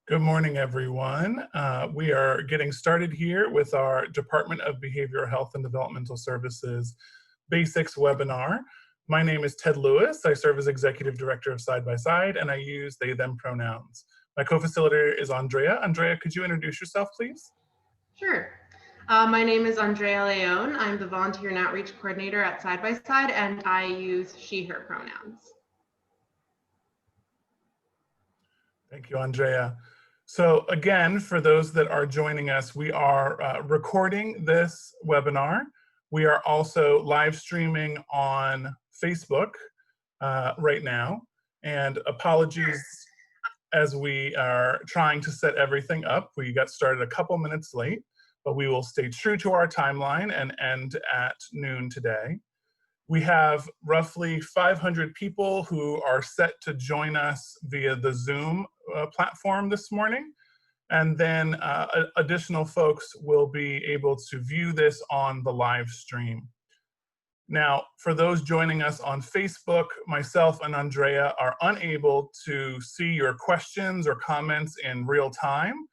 Good morning, everyone. We are getting started here with our Department of Behavioral Health and Developmental Services Basics webinar. My name is Ted Lewis. I serve as Executive Director of Side by Side, and I use they, them pronouns. My co-facilitator is Andrea. Andrea, could you introduce yourself, please? Sure. My name is Andrea Leone. I'm the Volunteer and Outreach Coordinator at Side by Side, and I use she, her pronouns. Thank you, Andrea. So again, for those that are joining us, we are recording this webinar. We are also live streaming on Facebook right now. And apologies as we are trying to set everything up. We got started a couple minutes late, but we will stay true to our timeline and end at noon today. We have roughly 500 people who are set to join us via the Zoom platform this morning. And then additional folks will be able to view this on the live stream. Now, for those joining us on Facebook, myself and Andrea are unable to see your questions or comments in real time.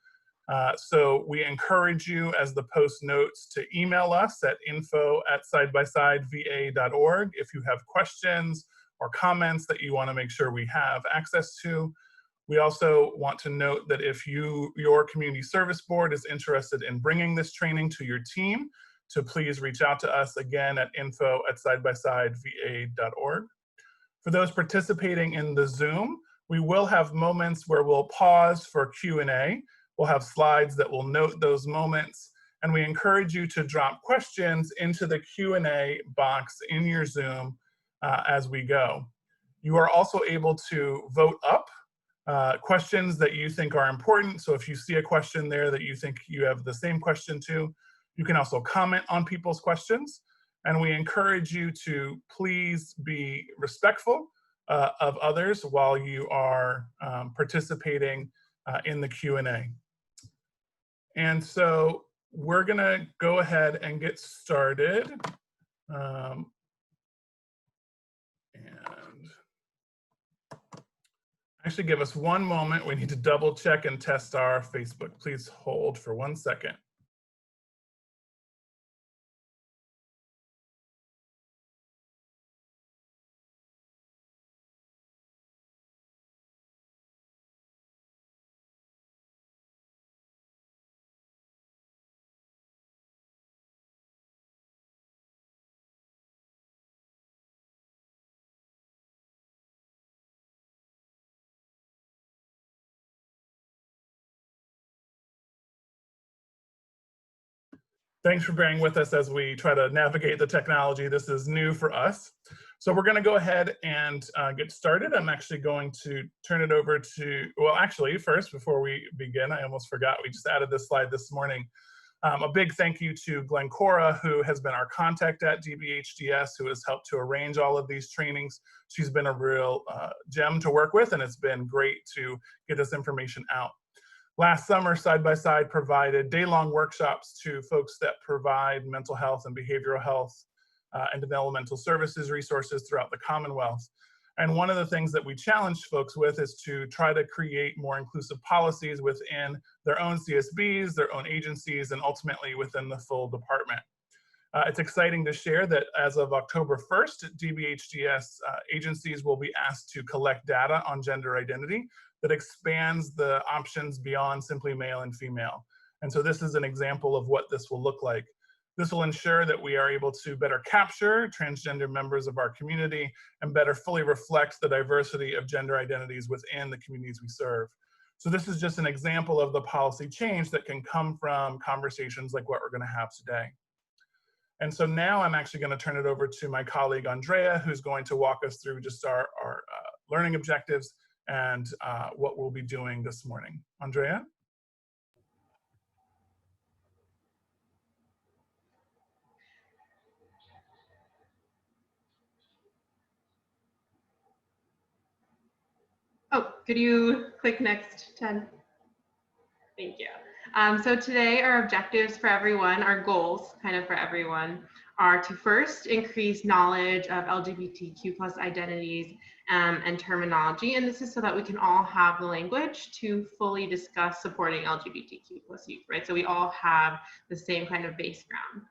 So we encourage you, as the post notes, to email us at info@sidebysideva.org if you have questions or comments that you want to make sure we have access to. We also want to note that if your community service board is interested in bringing this training to your team, to please reach out to us again at info@sidebysideva.org. For those participating in the Zoom, we will have moments where we'll pause for Q&A. We'll have slides that will note those moments, and we encourage you to drop questions into the Q&A box in your Zoom as we go. You are also able to vote up questions that you think are important. So if you see a question there that you think you have the same question to, you can also comment on people's questions. And we encourage you to please be respectful of others while you are participating in the Q&A. And so we're gonna go ahead and get started. And actually give us one moment. We need to double check and test our Facebook. Please hold for 1 second. Thanks for bearing with us as we try to navigate the technology. This is new for us. So we're gonna go ahead and get started. I'm actually going to turn it over to, well, actually first, before we begin, I almost forgot, we just added this slide this morning. A big thank you to Glencora, who has been our contact at DBHDS, who has helped to arrange all of these trainings. She's been a real gem to work with, and it's been great to get this information out. Last summer, Side by Side provided day-long workshops to folks that provide mental health and behavioral health and developmental services resources throughout the Commonwealth. And one of the things that we challenged folks with is to try to create more inclusive policies within their own CSBs, their own agencies, and ultimately within the full department. It's exciting to share that as of October 1st, DBHDS agencies will be asked to collect data on gender identity that expands the options beyond simply male and female. And so this is an example of what this will look like. This will ensure that we are able to better capture transgender members of our community and better fully reflect the diversity of gender identities within the communities we serve. So this is just an example of the policy change that can come from conversations like what we're going to have today. And so now I'm actually going to turn it over to my colleague Andrea, who's going to walk us through just our learning objectives and what we'll be doing this morning. Andrea? Oh, could you click next, Ted? Thank you. So today our objectives for everyone, our goals kind of for everyone, are to first increase knowledge of LGBTQ plus identities and terminology. And this is so that we can all have the language to fully discuss supporting LGBTQ plus youth, right? So we all have the same kind of base ground.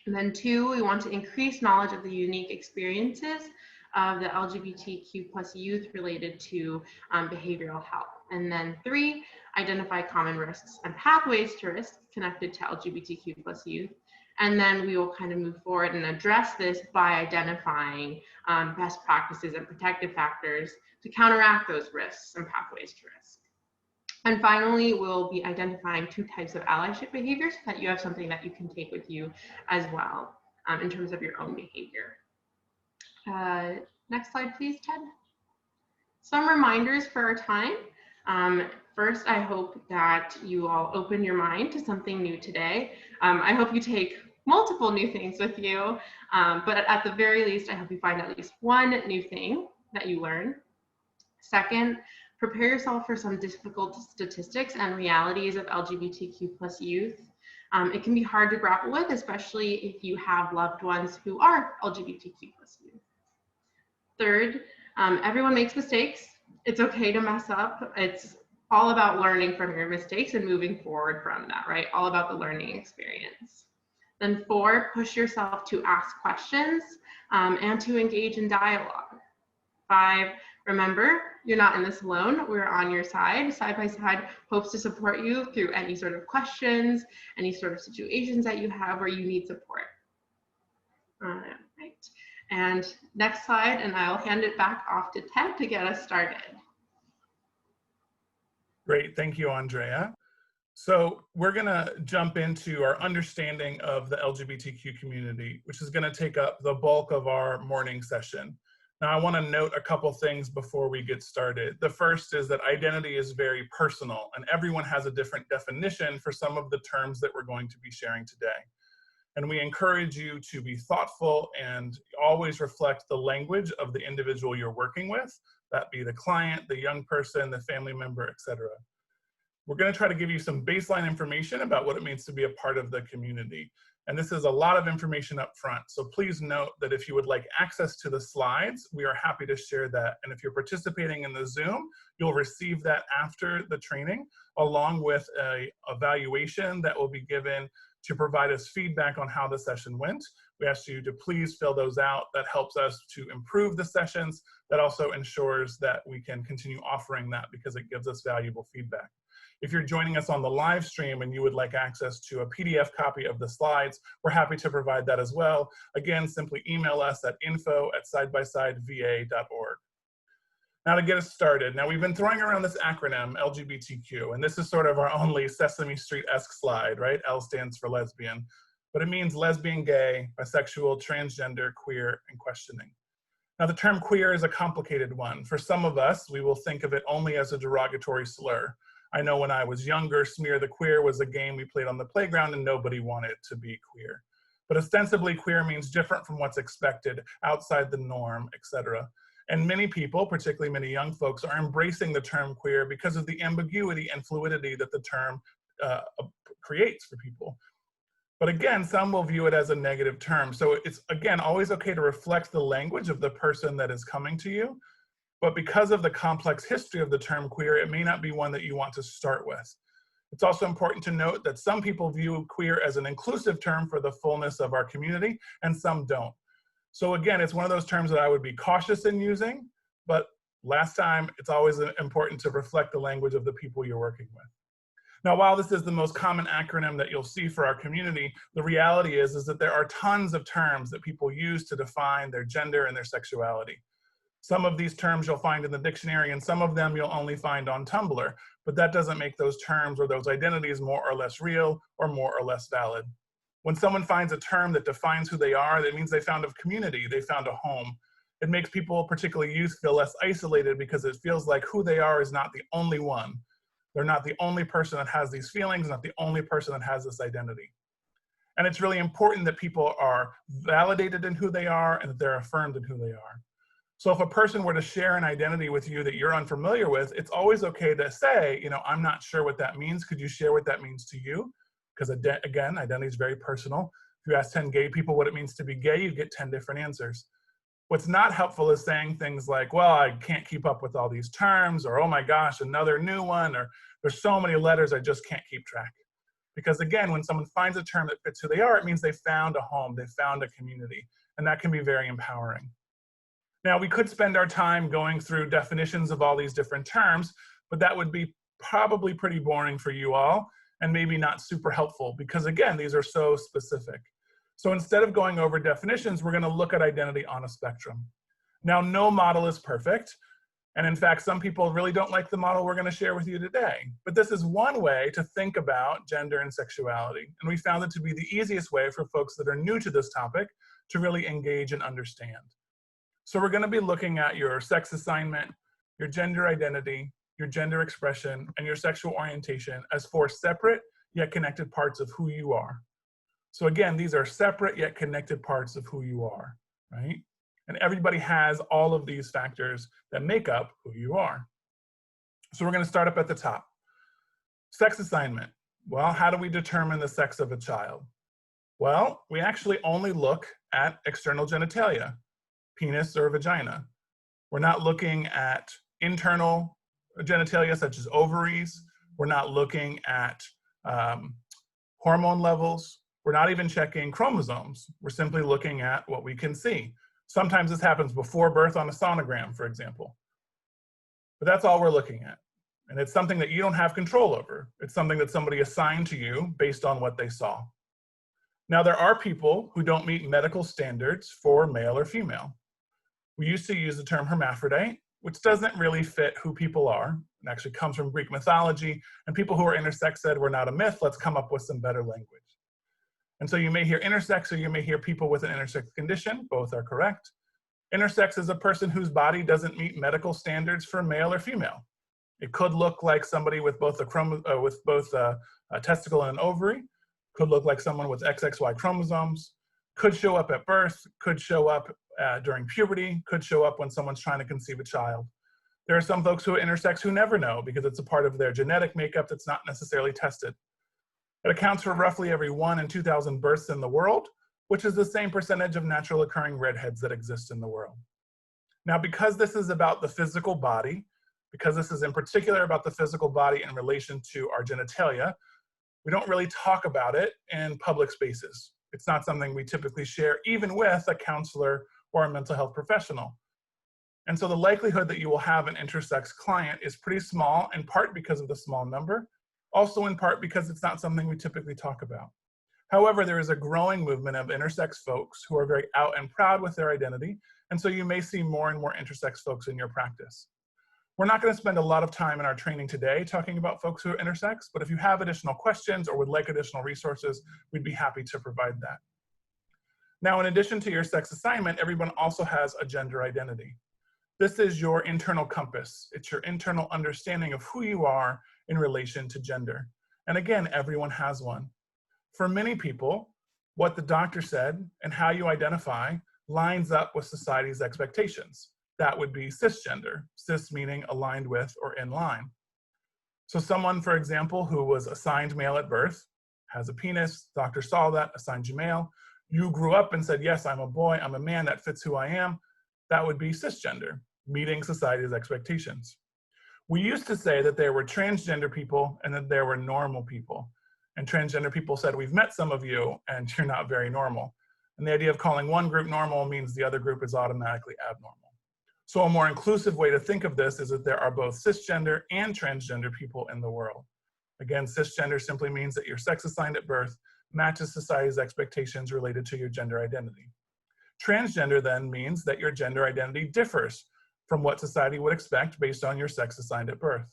And then 2, we want to increase knowledge of the unique experiences of the LGBTQ plus youth related to behavioral health. And then 3, identify common risks and pathways to risk connected to LGBTQ plus youth. And then we will kind of move forward and address this by identifying best practices and protective factors to counteract those risks and pathways to risk. And finally, we'll be identifying 2 types of allyship behaviors so that you have something that you can take with you as well in terms of your own behavior. Next slide, please, Ted. Some reminders for our time. First, I hope that you all open your mind to something new today. I hope you take multiple new things with you, but at the very least, I hope you find at least one new thing that you learn. Second, prepare yourself for some difficult statistics and realities of LGBTQ plus youth. It can be hard to grapple with, especially if you have loved ones who are LGBTQ plus youth. Third, everyone makes mistakes. It's okay to mess up. It's all about learning from your mistakes and moving forward from that, right? All about the learning experience. Then 4, push yourself to ask questions and to engage in dialogue. 5, remember, you're not in this alone. We're on your side. Side by Side hopes to support you through any sort of questions, any sort of situations that you have where you need support. Right. And next slide, and I'll hand it back off to Ted to get us started. Great, thank you, Andrea. So we're gonna jump into our understanding of the LGBTQ community, which is gonna take up the bulk of our morning session. Now, I wanna note a couple things before we get started. The first is that identity is very personal, and everyone has a different definition for some of the terms that we're going to be sharing today. And we encourage you to be thoughtful and always reflect the language of the individual you're working with, that be the client, the young person, the family member, etc. We're going to try to give you some baseline information about what it means to be a part of the community. And this is a lot of information up front. So please note that if you would like access to the slides, we are happy to share that. And if you're participating in the Zoom, you'll receive that after the training, along with an evaluation that will be given to provide us feedback on how the session went. We ask you to please fill those out. That helps us to improve the sessions. That also ensures that we can continue offering that because it gives us valuable feedback. If you're joining us on the live stream and you would like access to a PDF copy of the slides, we're happy to provide that as well. Again, simply email us at info@sidebysideva.org. Now to get us started, now we've been throwing around this acronym LGBTQ, and this is sort of our only Sesame Street-esque slide, right? L stands for lesbian, but it means lesbian, gay, bisexual, transgender, queer, and questioning. Now the term queer is a complicated one. For some of us, we will think of it only as a derogatory slur. I know when I was younger, Smear the Queer was a game we played on the playground and nobody wanted to be queer. But ostensibly queer means different from what's expected, outside the norm, etc. And many people, particularly many young folks, are embracing the term queer because of the ambiguity and fluidity that the term creates for people. But again, some will view it as a negative term. So it's, again, always okay to reflect the language of the person that is coming to you. But because of the complex history of the term queer, it may not be one that you want to start with. It's also important to note that some people view queer as an inclusive term for the fullness of our community, and some don't. So again, it's one of those terms that I would be cautious in using, but last time, it's always important to reflect the language of the people you're working with. Now, while this is the most common acronym that you'll see for our community, the reality is that there are tons of terms that people use to define their gender and their sexuality. Some of these terms you'll find in the dictionary, and some of them you'll only find on Tumblr, but that doesn't make those terms or those identities more or less real or more or less valid. When someone finds a term that defines who they are, that means they found a community, they found a home. It makes people, particularly youth, feel less isolated because it feels like who they are is not the only one. They're not the only person that has these feelings, not the only person that has this identity. And it's really important that people are validated in who they are and that they're affirmed in who they are. So if a person were to share an identity with you that you're unfamiliar with, it's always okay to say, you know, I'm not sure what that means. Could you share what that means to you? Because again, identity is very personal. If you ask 10 gay people what it means to be gay, you get 10 different answers. What's not helpful is saying things like, well, I can't keep up with all these terms, or oh my gosh, another new one, or there's so many letters, I just can't keep track. Because again, when someone finds a term that fits who they are, it means they found a home, they found a community, and that can be very empowering. Now, we could spend our time going through definitions of all these different terms, but that would be probably pretty boring for you all, and maybe not super helpful, because again, these are so specific. So instead of going over definitions, we're going to look at identity on a spectrum. Now, no model is perfect. And in fact, some people really don't like the model we're going to share with you today. But this is one way to think about gender and sexuality. And we found it to be the easiest way for folks that are new to this topic to really engage and understand. So we're going to be looking at your sex assignment, your gender identity, your gender expression, and your sexual orientation as 4 separate yet connected parts of who you are. So again, these are separate yet connected parts of who you are, right? And everybody has all of these factors that make up who you are. So we're going to start up at the top. Sex assignment. Well, how do we determine the sex of a child? Well, we actually only look at external genitalia, penis or vagina. We're not looking at internal genitalia such as ovaries. We're not looking at hormone levels. We're not even checking chromosomes. We're simply looking at what we can see. Sometimes this happens before birth on a sonogram, for example. But that's all we're looking at. And it's something that you don't have control over. It's something that somebody assigned to you based on what they saw. Now, there are people who don't meet medical standards for male or female. We used to use the term hermaphrodite, which doesn't really fit who people are. It actually comes from Greek mythology, and people who are intersex said, we're not a myth, let's come up with some better language. And so you may hear intersex, or you may hear people with an intersex condition. Both are correct. Intersex is a person whose body doesn't meet medical standards for male or female. It could look like somebody with both a testicle and an ovary. Could look like someone with XXY chromosomes. Could show up at birth. Could show up during puberty. Could show up when someone's trying to conceive a child. There are some folks who are intersex who never know because it's a part of their genetic makeup that's not necessarily tested. It accounts for roughly every 1 in 2,000 births in the world, which is the same percentage of natural occurring redheads that exist in the world. Now, because this is about the physical body, because this is in particular about the physical body in relation to our genitalia, we don't really talk about it in public spaces. It's not something we typically share, even with a counselor or a mental health professional. And so the likelihood that you will have an intersex client is pretty small, in part because of the small number, also in part because it's not something we typically talk about. However, there is a growing movement of intersex folks who are very out and proud with their identity, and so you may see more and more intersex folks in your practice. We're not going to spend a lot of time in our training today talking about folks who are intersex, but if you have additional questions or would like additional resources, we'd be happy to provide that. Now, in addition to your sex assignment, everyone also has a gender identity. This is your internal compass. It's your internal understanding of who you are in relation to gender. And again, everyone has one. For many people, what the doctor said and how you identify lines up with society's expectations. That would be cisgender, cis meaning aligned with or in line. So someone, for example, who was assigned male at birth, has a penis, doctor saw that, assigned you male. You grew up and said, yes, I'm a boy, I'm a man, that fits who I am. That would be cisgender, meeting society's expectations. We used to say that there were transgender people and that there were normal people. And transgender people said, we've met some of you and you're not very normal. And the idea of calling one group normal means the other group is automatically abnormal. So a more inclusive way to think of this is that there are both cisgender and transgender people in the world. Again, cisgender simply means that your sex assigned at birth matches society's expectations related to your gender identity. Transgender then means that your gender identity differs from what society would expect based on your sex assigned at birth.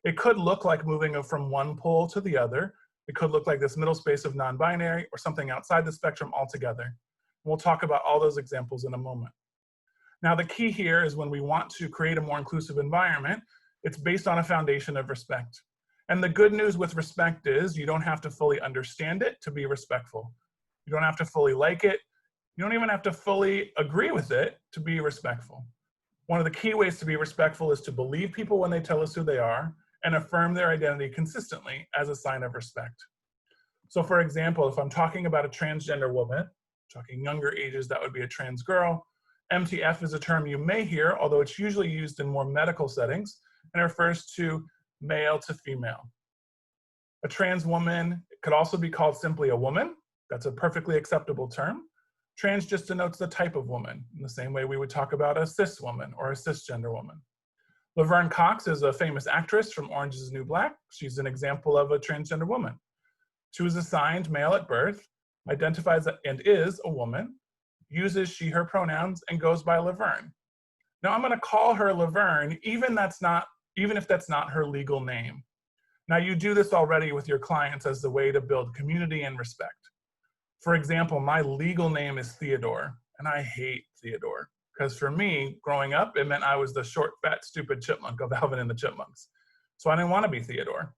It could look like moving from one pole to the other. It could look like this middle space of non-binary or something outside the spectrum altogether. We'll talk about all those examples in a moment. Now, the key here is when we want to create a more inclusive environment, it's based on a foundation of respect. And the good news with respect is you don't have to fully understand it to be respectful. You don't have to fully like it. You don't even have to fully agree with it to be respectful. One of the key ways to be respectful is to believe people when they tell us who they are and affirm their identity consistently as a sign of respect. So for example, if I'm talking about a transgender woman, talking younger ages, that would be a trans girl. MTF is a term you may hear, although it's usually used in more medical settings, and refers to male to female. A trans woman could also be called simply a woman. That's a perfectly acceptable term. Trans just denotes the type of woman, in the same way we would talk about a cis woman or a cisgender woman. Laverne Cox is a famous actress from Orange is the New Black. She's an example of a transgender woman. She was assigned male at birth, identifies and is a woman, uses she, her pronouns, and goes by Laverne. Now I'm gonna call her Laverne, even if that's not her legal name. Now you do this already with your clients as the way to build community and respect. For example, my legal name is Theodore, and I hate Theodore, because for me, growing up, it meant I was the short, fat, stupid chipmunk of Alvin and the Chipmunks. So I didn't want to be Theodore.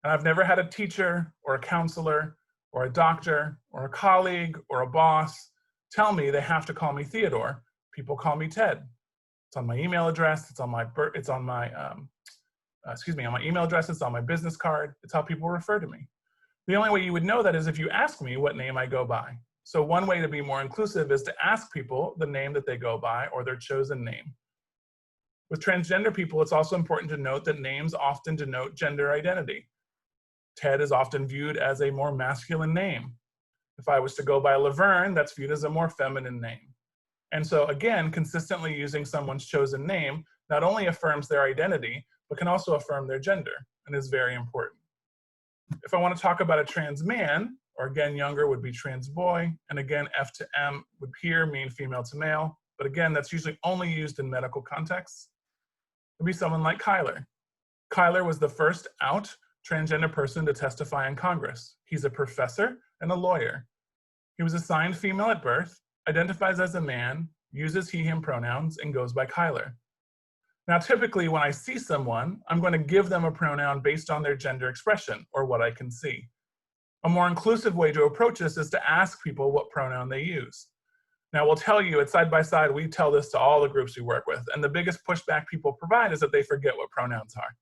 And I've never had a teacher or a counselor or a doctor or a colleague or a boss tell me they have to call me Theodore. People call me Ted. It's on my email address. It's on my on my email address. It's on my business card. It's how people refer to me. The only way you would know that is if you ask me what name I go by. So one way to be more inclusive is to ask people the name that they go by or their chosen name. With transgender people, it's also important to note that names often denote gender identity. Ted is often viewed as a more masculine name. If I was to go by Laverne, that's viewed as a more feminine name. And so again, consistently using someone's chosen name not only affirms their identity, but can also affirm their gender, and is very important. If I want to talk about a trans man, or again, younger would be trans boy, and again, F to M would here mean female to male, but again, that's usually only used in medical contexts. It would be someone like Kyler. Kyler was the first out transgender person to testify in Congress. He's a professor and a lawyer. He was assigned female at birth, identifies as a man, uses he, him pronouns, and goes by Kyler. Now, typically when I see someone, I'm going to give them a pronoun based on their gender expression or what I can see. A more inclusive way to approach this is to ask people what pronoun they use. Now, we'll tell you at Side by Side, we tell this to all the groups we work with, and the biggest pushback people provide is that they forget what pronouns are.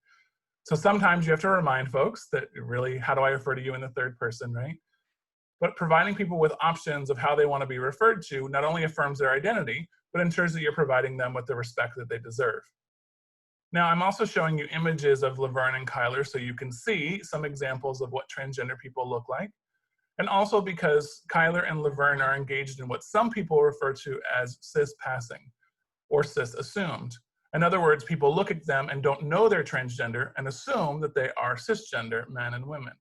So sometimes you have to remind folks that really, how do I refer to you in the third person, right? But providing people with options of how they want to be referred to not only affirms their identity, but ensures that you're providing them with the respect that they deserve. Now, I'm also showing you images of Laverne and Kyler so you can see some examples of what transgender people look like. And also because Kyler and Laverne are engaged in what some people refer to as cis passing or cis assumed. In other words, people look at them and don't know they're transgender and assume that they are cisgender men and women.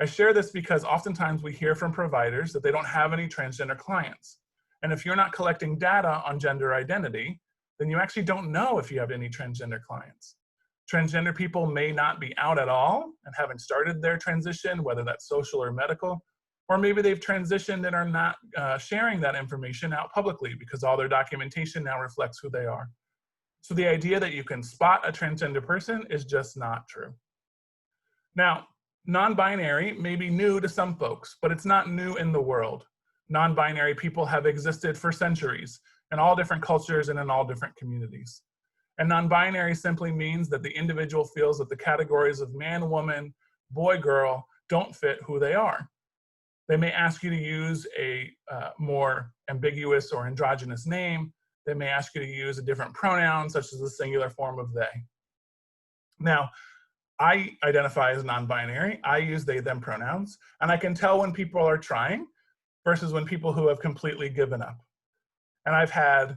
I share this because oftentimes we hear from providers that they don't have any transgender clients. And if you're not collecting data on gender identity, then you actually don't know if you have any transgender clients. Transgender people may not be out at all and haven't started their transition, whether that's social or medical, or maybe they've transitioned and are not sharing that information out publicly because all their documentation now reflects who they are. So the idea that you can spot a transgender person is just not true. Now, non-binary may be new to some folks, but it's not new in the world. Non-binary people have existed for centuries in all different cultures and in all different communities. And non-binary simply means that the individual feels that the categories of man, woman, boy, girl don't fit who they are. They may ask you to use a more ambiguous or androgynous name. They may ask you to use a different pronoun, such as the singular form of they. Now, I identify as non-binary. I use they, them pronouns, and I can tell when people are trying versus when people who have completely given up. And I've had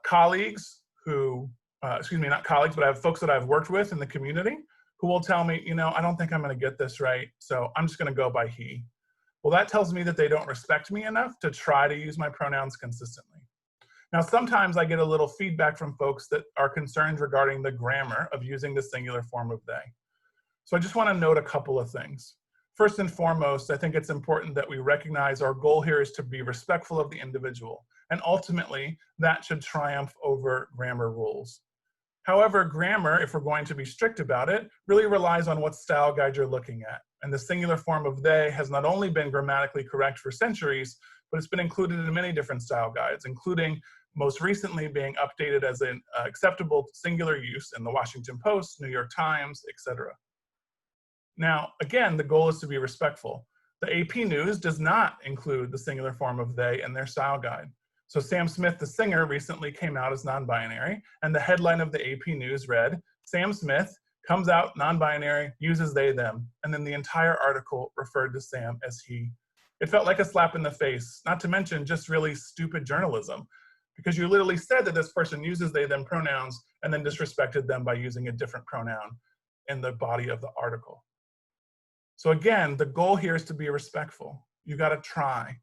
colleagues who, not colleagues, but I have folks that I've worked with in the community who will tell me, you know, I don't think I'm going to get this right, so I'm just going to go by he. Well, that tells me that they don't respect me enough to try to use my pronouns consistently. Now, sometimes I get a little feedback from folks that are concerned regarding the grammar of using the singular form of they. So I just want to note a couple of things. First and foremost, I think it's important that we recognize our goal here is to be respectful of the individual, and ultimately that should triumph over grammar rules. However, grammar, if we're going to be strict about it, really relies on what style guide you're looking at. And the singular form of they has not only been grammatically correct for centuries, but it's been included in many different style guides, including most recently being updated as an acceptable singular use in the Washington Post, New York Times, etc. Now, again, the goal is to be respectful. The AP News does not include the singular form of they in their style guide. So Sam Smith, the singer, recently came out as non-binary, and the headline of the AP News read, Sam Smith comes out non-binary, uses they, them, and then the entire article referred to Sam as he. It felt like a slap in the face, not to mention just really stupid journalism, because you literally said that this person uses they, them pronouns and then disrespected them by using a different pronoun in the body of the article. So again, the goal here is to be respectful. You got to try.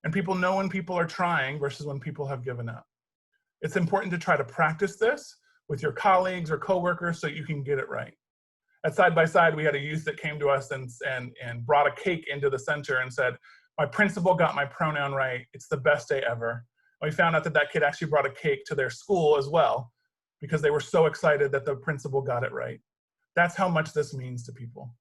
And people know when people are trying versus when people have given up. It's important to try to practice this with your colleagues or coworkers so you can get it right. At Side by Side, we had a youth that came to us and brought a cake into the center and said, my principal got my pronoun right. It's the best day ever. And we found out that that kid actually brought a cake to their school as well because they were so excited that the principal got it right. That's how much this means to people.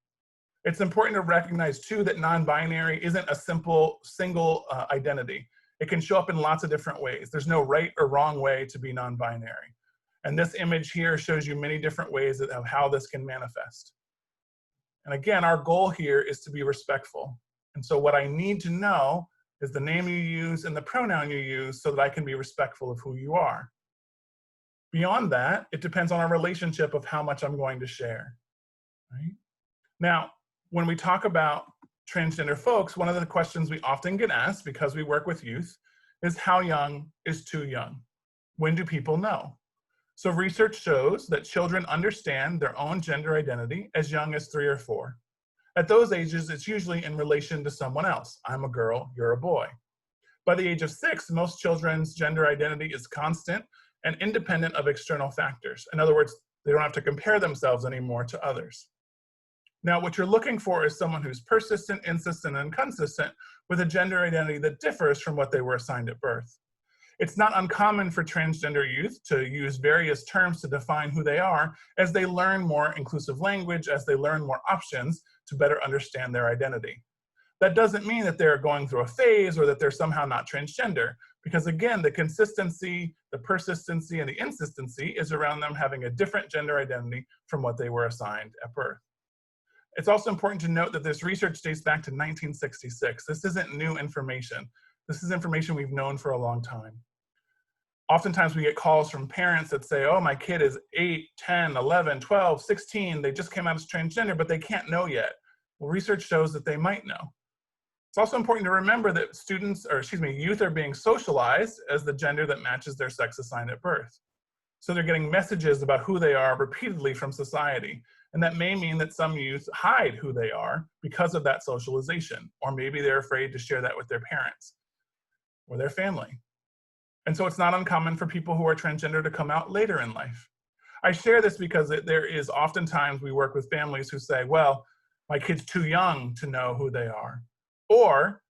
It's important to recognize too that non-binary isn't a simple single identity. It can show up in lots of different ways. There's no right or wrong way to be non-binary. And this image here shows you many different ways of how this can manifest. And again, our goal here is to be respectful. And so what I need to know is the name you use and the pronoun you use so that I can be respectful of who you are. Beyond that, it depends on our relationship of how much I'm going to share. Right? Now, when we talk about transgender folks, one of the questions we often get asked because we work with youth is how young is too young? When do people know? So research shows that children understand their own gender identity as young as 3 or 4. At those ages, it's usually in relation to someone else. I'm a girl, you're a boy. By the age of 6, most children's gender identity is constant and independent of external factors. In other words, they don't have to compare themselves anymore to others. Now, what you're looking for is someone who's persistent, insistent, and consistent with a gender identity that differs from what they were assigned at birth. It's not uncommon for transgender youth to use various terms to define who they are as they learn more inclusive language, as they learn more options to better understand their identity. That doesn't mean that they're going through a phase or that they're somehow not transgender, because again, the consistency, the persistency, and the insistency is around them having a different gender identity from what they were assigned at birth. It's also important to note that this research dates back to 1966. This isn't new information. This is information we've known for a long time. Oftentimes we get calls from parents that say, oh, my kid is 8, 10, 11, 12, 16. They just came out as transgender, but they can't know yet. Well, research shows that they might know. It's also important to remember that youth are being socialized as the gender that matches their sex assigned at birth. So they're getting messages about who they are repeatedly from society. And that may mean that some youth hide who they are because of that socialization, or maybe they're afraid to share that with their parents or their family. And so it's not uncommon for people who are transgender to come out later in life. I share this because there is oftentimes we work with families who say, well, my kid's too young to know who they are. Or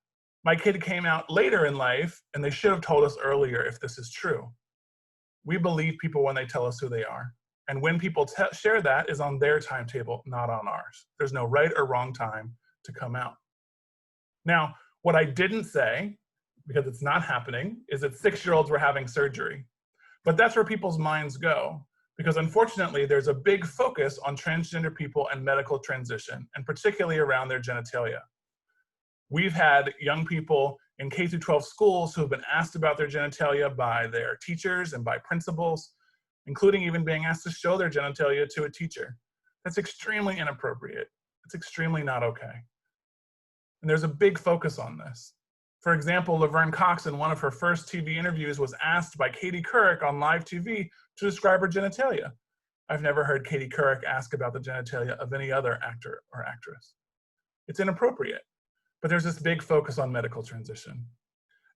my kid came out later in life and they should have told us earlier if this is true. We believe people when they tell us who they are. And when people share that is on their timetable, not on ours. There's no right or wrong time to come out. Now, what I didn't say, because it's not happening, is that 6-year-olds were having surgery. But that's where people's minds go, because unfortunately, there's a big focus on transgender people and medical transition, and particularly around their genitalia. We've had young people in K-12 schools who have been asked about their genitalia by their teachers and by principals, including even being asked to show their genitalia to a teacher. That's extremely inappropriate. It's extremely not okay. And there's a big focus on this. For example, Laverne Cox in one of her first TV interviews was asked by Katie Couric on live TV to describe her genitalia. I've never heard Katie Couric ask about the genitalia of any other actor or actress. It's inappropriate, but there's this big focus on medical transition.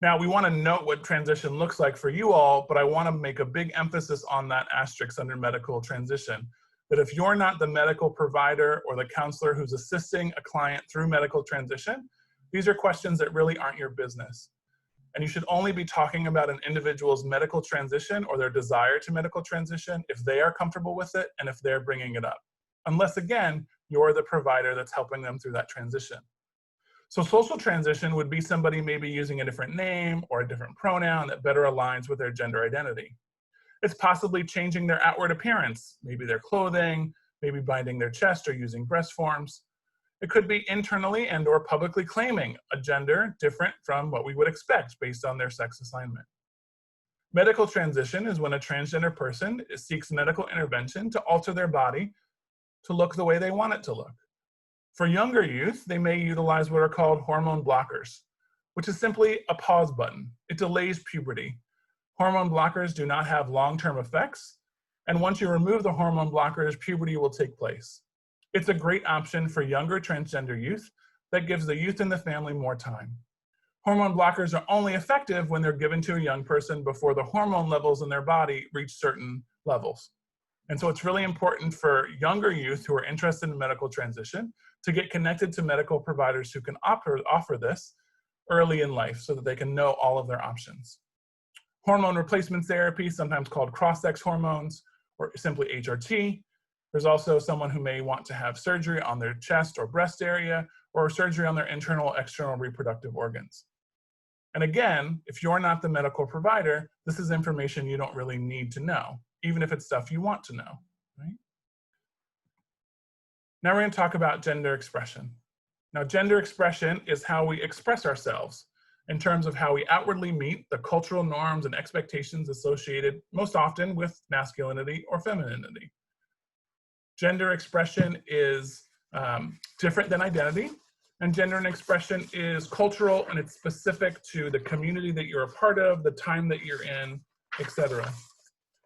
Now, we want to note what transition looks like for you all, but I want to make a big emphasis on that asterisk under medical transition, that if you're not the medical provider or the counselor who's assisting a client through medical transition, these are questions that really aren't your business. And you should only be talking about an individual's medical transition or their desire to medical transition if they are comfortable with it and if they're bringing it up. Unless, again, you're the provider that's helping them through that transition. So social transition would be somebody maybe using a different name or a different pronoun that better aligns with their gender identity. It's possibly changing their outward appearance, maybe their clothing, maybe binding their chest or using breast forms. It could be internally and or publicly claiming a gender different from what we would expect based on their sex assignment. Medical transition is when a transgender person seeks medical intervention to alter their body to look the way they want it to look. For younger youth, they may utilize what are called hormone blockers, which is simply a pause button. It delays puberty. Hormone blockers do not have long-term effects, and once you remove the hormone blockers, puberty will take place. It's a great option for younger transgender youth that gives the youth in the family more time. Hormone blockers are only effective when they're given to a young person before the hormone levels in their body reach certain levels. And so it's really important for younger youth who are interested in medical transition to get connected to medical providers who can offer this early in life so that they can know all of their options. Hormone replacement therapy, sometimes called cross-sex hormones or simply HRT. There's also someone who may want to have surgery on their chest or breast area or surgery on their internal, external reproductive organs. And again, if you're not the medical provider, this is information you don't really need to know, even if it's stuff you want to know, right? Now we're going to talk about gender expression. Now, gender expression is how we express ourselves in terms of how we outwardly meet the cultural norms and expectations associated most often with masculinity or femininity. Gender expression is different than identity, and gender and expression is cultural and it's specific to the community that you're a part of, the time that you're in, etc.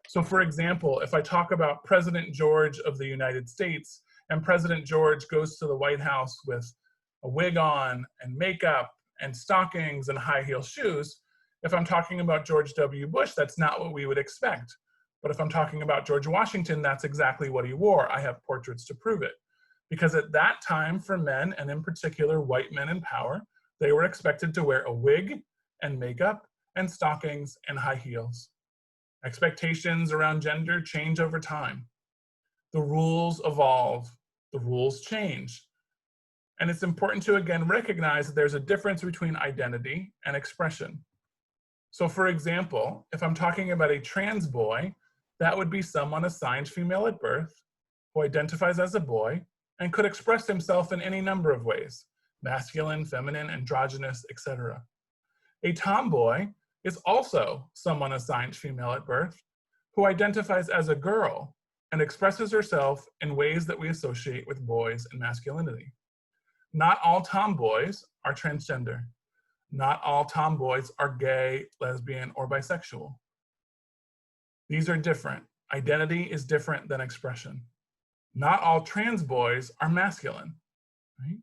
So for example, if I talk about President George of the United States, and President George goes to the White House with a wig on and makeup and stockings and high heel shoes, if I'm talking about George W. Bush, that's not what we would expect. But if I'm talking about George Washington, that's exactly what he wore. I have portraits to prove it. Because at that time for men, and in particular white men in power, they were expected to wear a wig and makeup and stockings and high heels. Expectations around gender change over time. The rules evolve, the rules change. And it's important to again recognize that there's a difference between identity and expression. So for example, if I'm talking about a trans boy, that would be someone assigned female at birth who identifies as a boy and could express himself in any number of ways: masculine, feminine, androgynous, etc. A tomboy is also someone assigned female at birth who identifies as a girl and expresses herself in ways that we associate with boys and masculinity. Not all tomboys are transgender. Not all tomboys are gay, lesbian, or bisexual. These are different. Identity is different than expression. Not all trans boys are masculine, right?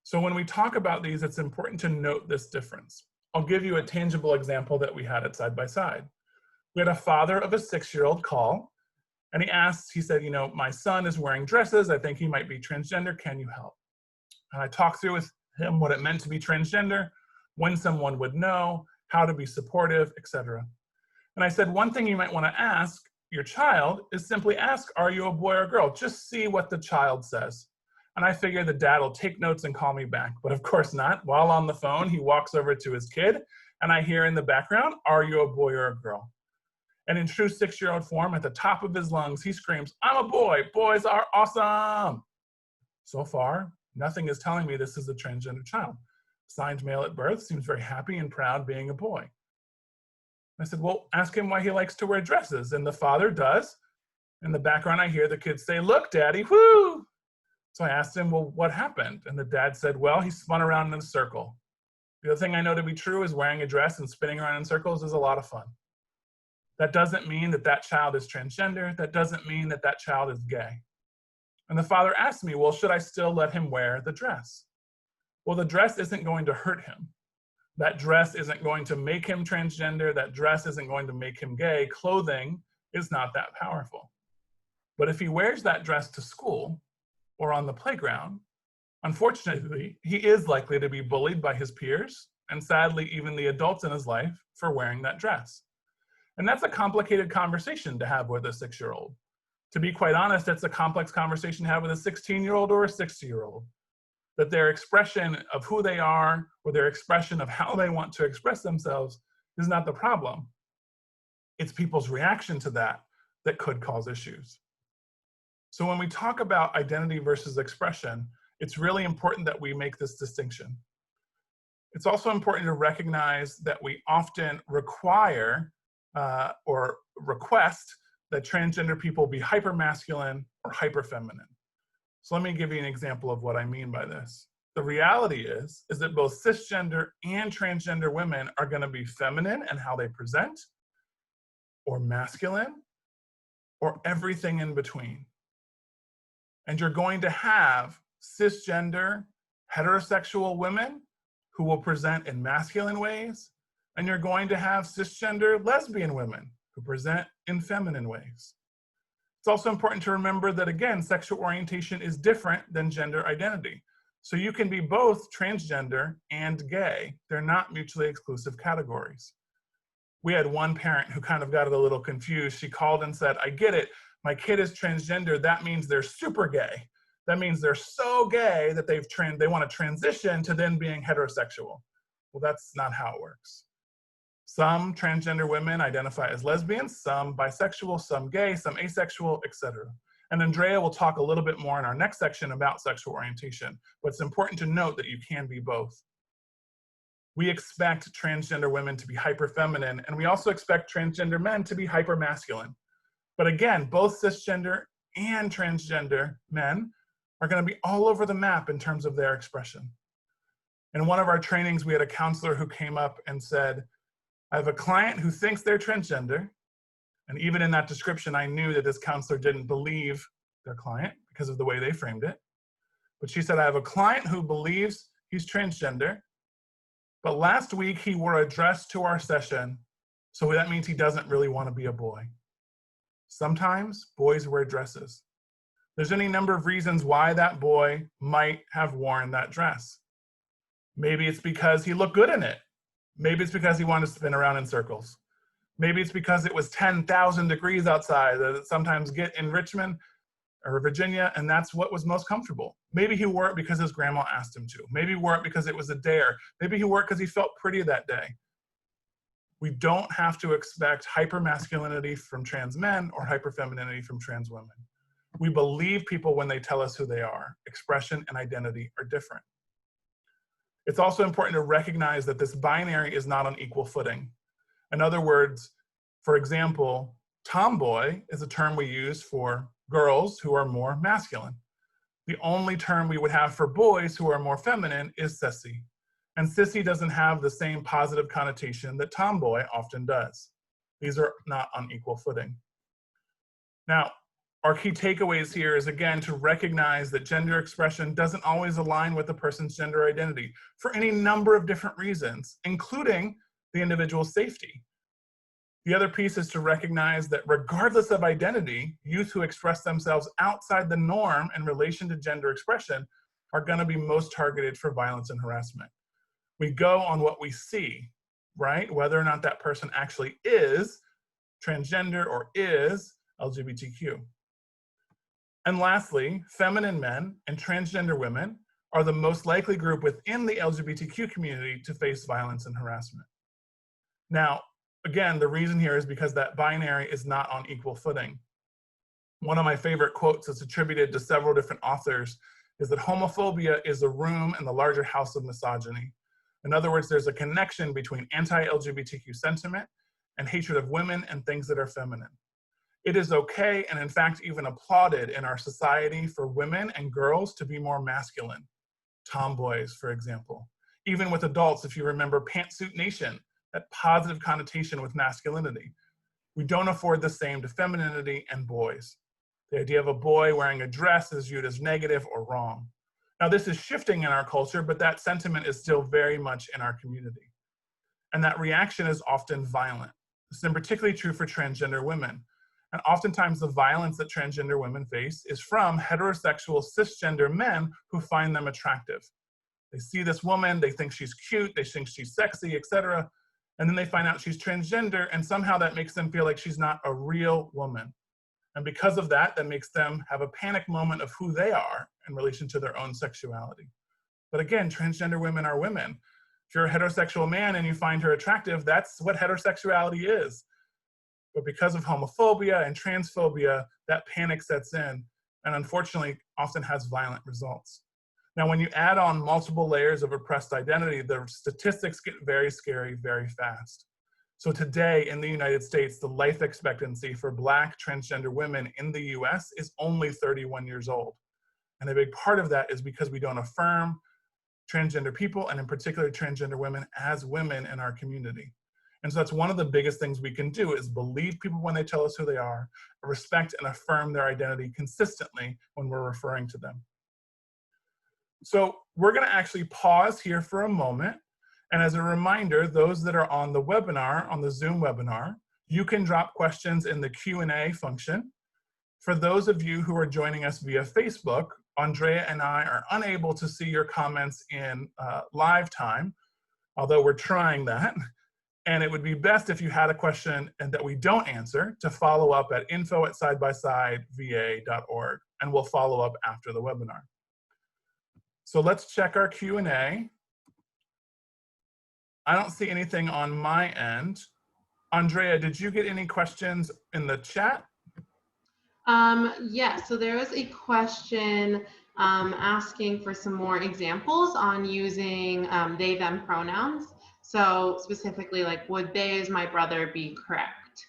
So when we talk about these, it's important to note this difference. I'll give you a tangible example that we had at Side by Side. We had a father of a 6-year-old call, and he said, you know, my son is wearing dresses. I think he might be transgender. Can you help? And I talked through with him what it meant to be transgender, when someone would know, how to be supportive, etc. And I said, one thing you might want to ask your child is simply ask, are you a boy or a girl? Just see what the child says. And I figure the dad will take notes and call me back, but of course not. While on the phone, he walks over to his kid, and I hear in the background, are you a boy or a girl? And in true 6-year-old form, at the top of his lungs, he screams, I'm a boy, boys are awesome. So far, nothing is telling me this is a transgender child. Assigned male at birth, seems very happy and proud being a boy. I said, well, ask him why he likes to wear dresses. And the father does. In the background, I hear the kids say, look, daddy, whoo. So I asked him, well, what happened? And the dad said, well, he spun around in a circle. The other thing I know to be true is wearing a dress and spinning around in circles is a lot of fun. That doesn't mean that that child is transgender. That doesn't mean that that child is gay. And the father asked me, well, should I still let him wear the dress? Well, the dress isn't going to hurt him. That dress isn't going to make him transgender. That dress isn't going to make him gay. Clothing is not that powerful. But if he wears that dress to school or on the playground, unfortunately, he is likely to be bullied by his peers and sadly, even the adults in his life for wearing that dress. And that's a complicated conversation to have with a 6-year-old. To be quite honest, it's a complex conversation to have with a 16-year-old or a 60-year-old. That their expression of who they are or their expression of how they want to express themselves is not the problem. It's people's reaction to that that could cause issues. So when we talk about identity versus expression, It's really important that we make this distinction. It's also important to recognize that we often require or request that transgender people be hypermasculine or hyperfeminine. So let me give you an example of what I mean by this. The reality is that both cisgender and transgender women are going to be feminine in how they present, or masculine, or everything in between. And you're going to have cisgender heterosexual women who will present in masculine ways, and you're going to have cisgender lesbian women who present in feminine ways. It's also important to remember that, again, sexual orientation is different than gender identity. So you can be both transgender and gay. They're not mutually exclusive categories. We had one parent who kind of got it a little confused. She called and said, I get it, my kid is transgender, that means they're super gay. That means they're so gay that they want to transition to then being heterosexual. Well, that's not how it works. Some transgender women identify as lesbians, some bisexual, some gay, some asexual, etc. And Andrea will talk a little bit more in our next section about sexual orientation, but it's important to note that you can be both. We expect transgender women to be hyperfeminine, and we also expect transgender men to be hypermasculine. But again, both cisgender and transgender men are going to be all over the map in terms of their expression. In one of our trainings, we had a counselor who came up and said, I have a client who thinks they're transgender. And even in that description, I knew that this counselor didn't believe their client because of the way they framed it. But she said, I have a client who believes he's transgender, but last week he wore a dress to our session, so that means he doesn't really want to be a boy. Sometimes boys wear dresses. There's any number of reasons why that boy might have worn that dress. Maybe it's because he looked good in it. Maybe it's because he wanted to spin around in circles. Maybe it's because it was 10,000 degrees outside that it sometimes get in Richmond or Virginia, and that's what was most comfortable. Maybe he wore it because his grandma asked him to. Maybe he wore it because it was a dare. Maybe he wore it because he felt pretty that day. We don't have to expect hypermasculinity from trans men or hyperfemininity from trans women. We believe people when they tell us who they are. Expression and identity are different. It's also important to recognize that this binary is not on equal footing. In other words, for example, tomboy is a term we use for girls who are more masculine. The only term we would have for boys who are more feminine is sissy. And sissy doesn't have the same positive connotation that tomboy often does. These are not on equal footing. Now, our key takeaways here is, again, to recognize that gender expression doesn't always align with a person's gender identity for any number of different reasons, including the individual's safety. The other piece is to recognize that regardless of identity, youth who express themselves outside the norm in relation to gender expression are going to be most targeted for violence and harassment. We go on what we see, right? Whether or not that person actually is transgender or is LGBTQ. And lastly, feminine men and transgender women are the most likely group within the LGBTQ community to face violence and harassment. Now, again, the reason here is because that binary is not on equal footing. One of my favorite quotes that's attributed to several different authors is that homophobia is a room in the larger house of misogyny. In other words, there's a connection between anti-LGBTQ sentiment and hatred of women and things that are feminine. It is okay, and in fact even applauded in our society, for women and girls to be more masculine. Tomboys, for example. Even with adults, if you remember Pantsuit Nation, that positive connotation with masculinity. We don't afford the same to femininity and boys. The idea of a boy wearing a dress is viewed as negative or wrong. Now, this is shifting in our culture, but that sentiment is still very much in our community. And that reaction is often violent. This is particularly true for transgender women. And oftentimes the violence that transgender women face is from heterosexual cisgender men who find them attractive. They see this woman, they think she's cute, they think she's sexy, etc. And then they find out she's transgender, and somehow that makes them feel like she's not a real woman. And because of that, that makes them have a panic moment of who they are in relation to their own sexuality. But again, transgender women are women. If you're a heterosexual man and you find her attractive, that's what heterosexuality is. But because of homophobia and transphobia, that panic sets in and unfortunately often has violent results. Now, when you add on multiple layers of oppressed identity, the statistics get very scary very fast. So today in the United States, the life expectancy for Black transgender women in the US is only 31 years old. And a big part of that is because we don't affirm transgender people, and in particular transgender women, as women in our community. And so that's one of the biggest things we can do, is believe people when they tell us who they are, respect and affirm their identity consistently when we're referring to them. So we're going to actually pause here for a moment. And as a reminder, those that are on the webinar, on the Zoom webinar, you can drop questions in the Q&A function. For those of you who are joining us via Facebook, Andrea and I are unable to see your comments in live time, although we're trying that. And it would be best if you had a question and that we don't answer to follow up at info@sidebysideva.org, and we'll follow up after the webinar. So let's check our Q&A. I don't see anything on my end. Andrea, did you get any questions in the chat? Yeah, so there was a question asking for some more examples on using they, them pronouns. So specifically, like, would they as my brother be correct?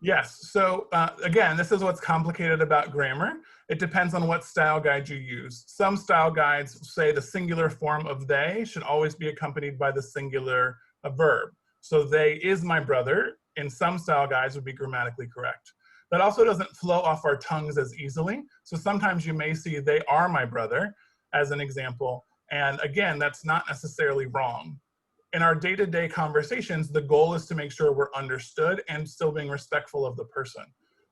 Yes, so again, this is what's complicated about grammar. It depends on what style guide you use. Some style guides say the singular form of they should always be accompanied by the singular verb. So they is my brother in some style guides would be grammatically correct. That also doesn't flow off our tongues as easily. So sometimes you may see they are my brother as an example. And again, that's not necessarily wrong. In our day-to-day conversations, the goal is to make sure we're understood and still being respectful of the person.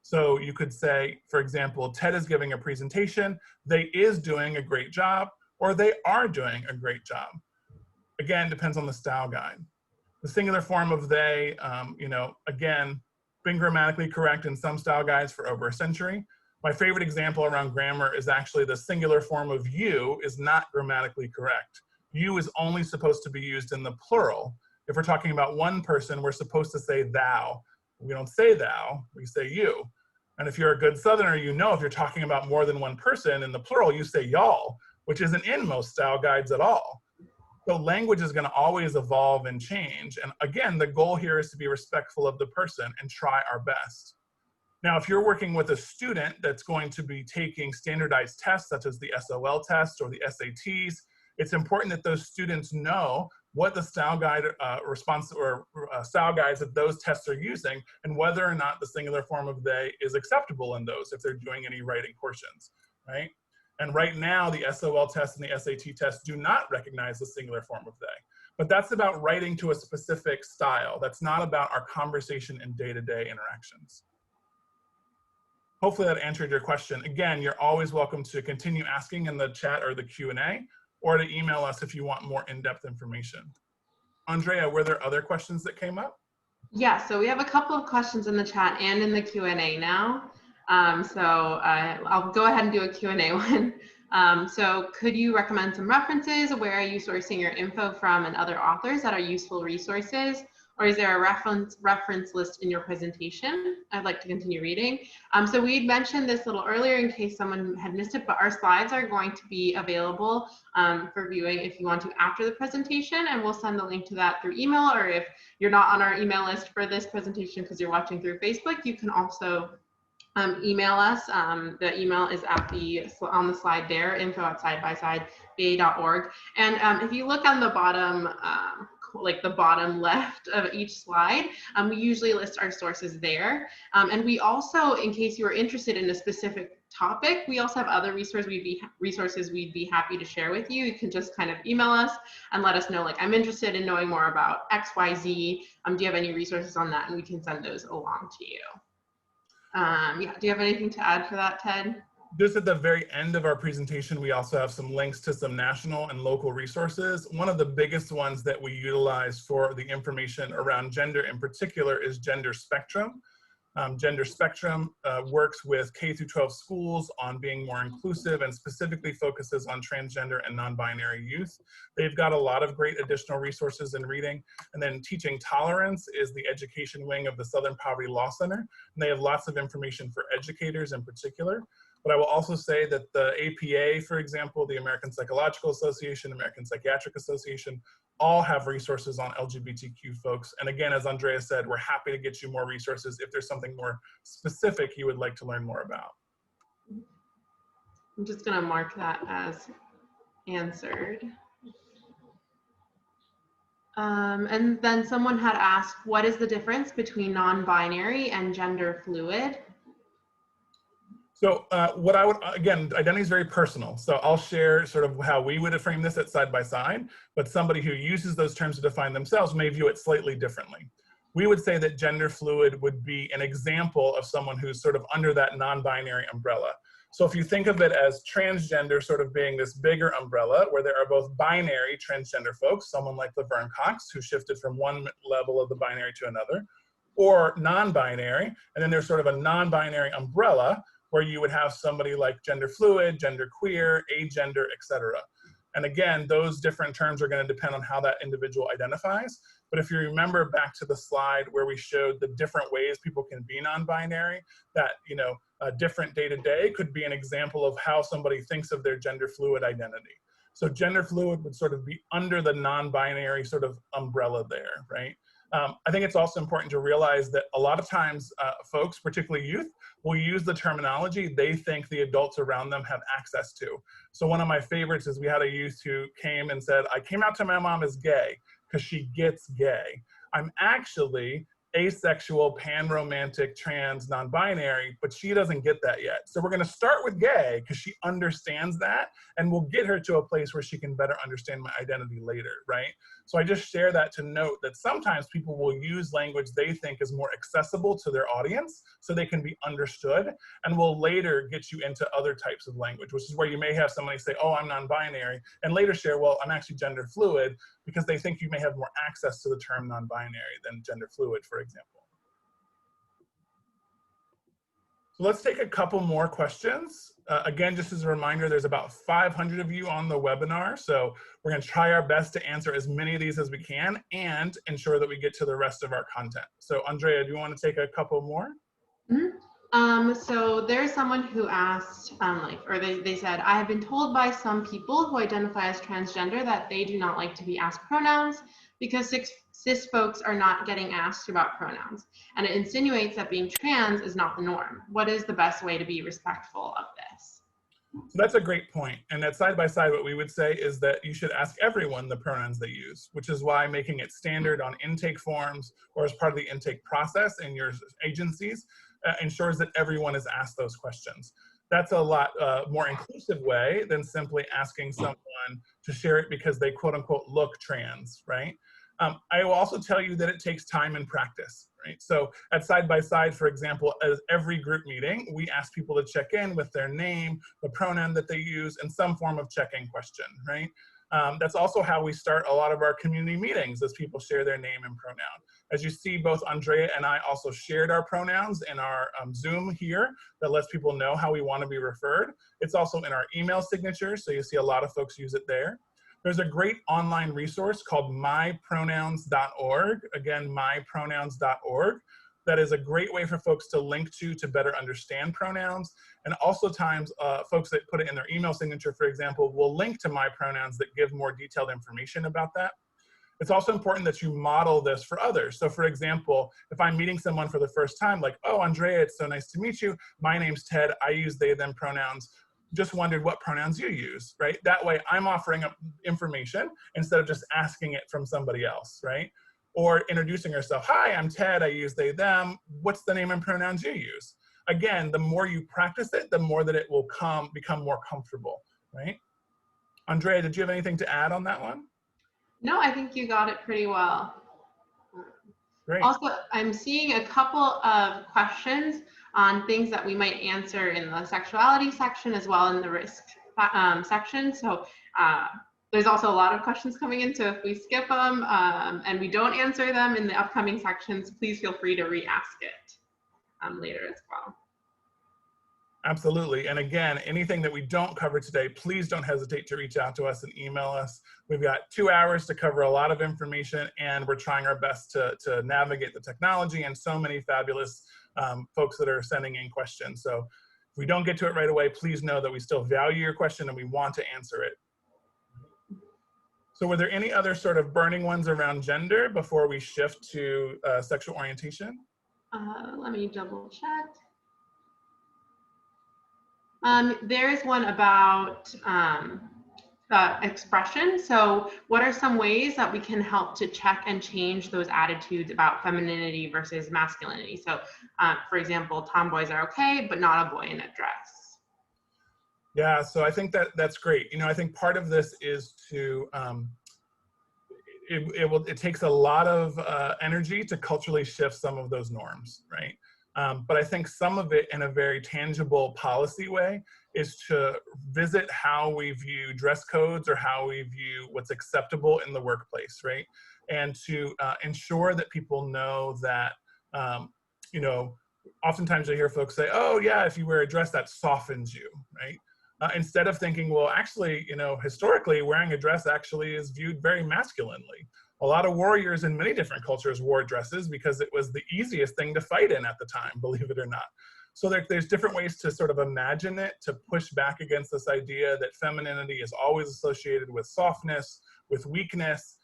So you could say, for example, Ted is giving a presentation, they is doing a great job, or they are doing a great job. Again, depends on the style guide. The singular form of they, again, been grammatically correct in some style guides for over a century. My favorite example around grammar is actually the singular form of you is not grammatically correct. You is only supposed to be used in the plural. If we're talking about one person, we're supposed to say thou. We don't say thou, we say you. And if you're a good Southerner, you know if you're talking about more than one person in the plural, you say y'all, which isn't in most style guides at all. So language is going to always evolve and change. And again, the goal here is to be respectful of the person and try our best. Now, if you're working with a student that's going to be taking standardized tests, such as the SOL test or the SATs, it's important that those students know what the style guide style guides that those tests are using, and whether or not the singular form of they is acceptable in those if they're doing any writing portions, right? And right now, the SOL test and the SAT test do not recognize the singular form of they. But that's about writing to a specific style. That's not about our conversation and day-to-day interactions. Hopefully that answered your question. Again, you're always welcome to continue asking in the chat or the Q&A, or to email us if you want more in-depth information. Andrea, were there other questions that came up? Yeah, so we have a couple of questions in the chat and in the Q&A now. I'll go ahead and do a Q&A one. So could you recommend some references? Where are you sourcing your info from and other authors that are useful resources? Or is there a reference list in your presentation? I'd like to continue reading. So we mentioned this a little earlier in case someone had missed it, but our slides are going to be available for viewing if you want to after the presentation, and we'll send the link to that through email, or if you're not on our email list for this presentation because you're watching through Facebook, you can also email us. The email is on the slide there, info@sidebysideva.org. And if you look on the bottom, like the bottom left of each slide, we usually list our sources there. And we also, in case you are interested in a specific topic, we also have other resources we'd be happy to share with you. You can just kind of email us and let us know, like, I'm interested in knowing more about X, Y, Z. Do you have any resources on that? And we can send those along to you. Yeah, do you have anything to add for that, Ted? Just at the very end of our presentation, we also have some links to some national and local resources. One of the biggest ones that we utilize for the information around gender in particular is Gender Spectrum. Gender Spectrum works with K-12 schools on being more inclusive and specifically focuses on transgender and non-binary youth. They've got a lot of great additional resources in reading. And then Teaching Tolerance is the education wing of the Southern Poverty Law Center. And they have lots of information for educators in particular. But I will also say that the APA, for example, the American Psychological Association, American Psychiatric Association, all have resources on LGBTQ folks. And again, as Andrea said, we're happy to get you more resources if there's something more specific you would like to learn more about. I'm just going to mark that as answered. And then someone had asked, what is the difference between non-binary and gender fluid? So what I would, again, identity is very personal. So I'll share sort of how we would frame this at side by side, but somebody who uses those terms to define themselves may view it slightly differently. We would say that gender fluid would be an example of someone who's sort of under that non-binary umbrella. So if you think of it as transgender sort of being this bigger umbrella where there are both binary transgender folks, someone like Laverne Cox, who shifted from one level of the binary to another, or non-binary, and then there's sort of a non-binary umbrella where you would have somebody like gender fluid, gender queer, agender, etc. And again, those different terms are going to depend on how that individual identifies. But if you remember back to the slide where we showed the different ways people can be non-binary, that, you know, a different day-to-day could be an example of how somebody thinks of their gender fluid identity. So gender fluid would sort of be under the non-binary sort of umbrella there, right? I think it's also important to realize that a lot of times folks, particularly youth, will use the terminology they think the adults around them have access to. So one of my favorites is we had a youth who came and said, I came out to my mom as gay because she gets gay. I'm actually asexual, pan-romantic, trans, non-binary, but she doesn't get that yet. So we're gonna start with gay because she understands that, and we'll get her to a place where she can better understand my identity later, right? So I just share that to note that sometimes people will use language they think is more accessible to their audience so they can be understood, and will later get you into other types of language, which is where you may have somebody say, oh, I'm non-binary, and later share, well, I'm actually gender fluid, because they think you may have more access to the term non-binary than gender fluid, for example. So let's take a couple more questions. Again, just as a reminder, there's about 500 of you on the webinar, so we're going to try our best to answer as many of these as we can and ensure that we get to the rest of our content. So Andrea, do you want to take a couple more? So there's someone who asked, they said, I have been told by some people who identify as transgender that they do not like to be asked pronouns because cis folks are not getting asked about pronouns. And it insinuates that being trans is not the norm. What is the best way to be respectful of this? So that's a great point. And at side by side, what we would say is that you should ask everyone the pronouns they use, which is why making it standard on intake forms or as part of the intake process in your agencies ensures that everyone is asked those questions. That's a lot more inclusive way than simply asking someone to share it because they quote unquote look trans, right? I will also tell you that it takes time and practice, right? So at side by side, for example, as every group meeting, we ask people to check in with their name, the pronoun that they use, and some form of check-in question, right? That's also how we start a lot of our community meetings, as people share their name and pronoun. As you see, both Andrea and I also shared our pronouns in our Zoom here that lets people know how we want to be referred. It's also in our email signature, so you see a lot of folks use it there. There's a great online resource called mypronouns.org. Again, mypronouns.org. That is a great way for folks to link to better understand pronouns. And also times folks that put it in their email signature, for example, will link to my pronouns that give more detailed information about that. It's also important that you model this for others. So for example, if I'm meeting someone for the first time, like, oh, Andrea, it's so nice to meet you. My name's Ted. I use they, them pronouns. Just wondered what pronouns you use, right? That way I'm offering up information instead of just asking it from somebody else, right? Or introducing yourself. Hi, I'm Ted. I use they, them. What's the name and pronouns you use? Again, the more you practice it, the more that it will become more comfortable, right? Andrea, did you have anything to add on that one? No, I think you got it pretty well. Great. Also, I'm seeing a couple of questions on things that we might answer in the sexuality section as well in the risk section. So there's also a lot of questions coming in. So if we skip them and we don't answer them in the upcoming sections, please feel free to re-ask it later as well. Absolutely. And again, anything that we don't cover today, please don't hesitate to reach out to us and email us. We've got 2 hours to cover a lot of information, and we're trying our best to navigate the technology and so many fabulous folks that are sending in questions. So If we don't get to it right away, please know that we still value your question and we want to answer it. So were there any other sort of burning ones around gender before we shift to sexual orientation? Let me double check. There is one about expression. So what are some ways that we can help to check and change those attitudes about femininity versus masculinity? So for example, tomboys are okay, but not a boy in a dress. Yeah, so I think that's great. You know, I think part of this is to, it takes a lot of energy to culturally shift some of those norms, right? But I think some of it in a very tangible policy way is to visit how we view dress codes or how we view what's acceptable in the workplace, right? And to ensure that people know that, you know, oftentimes I hear folks say, oh yeah, if you wear a dress that softens you, right? Instead of thinking, well, actually, you know, historically wearing a dress actually is viewed very masculinely. A lot of warriors in many different cultures wore dresses because it was the easiest thing to fight in at the time, believe it or not. So there's different ways to sort of imagine it, to push back against this idea that femininity is always associated with softness, with weakness,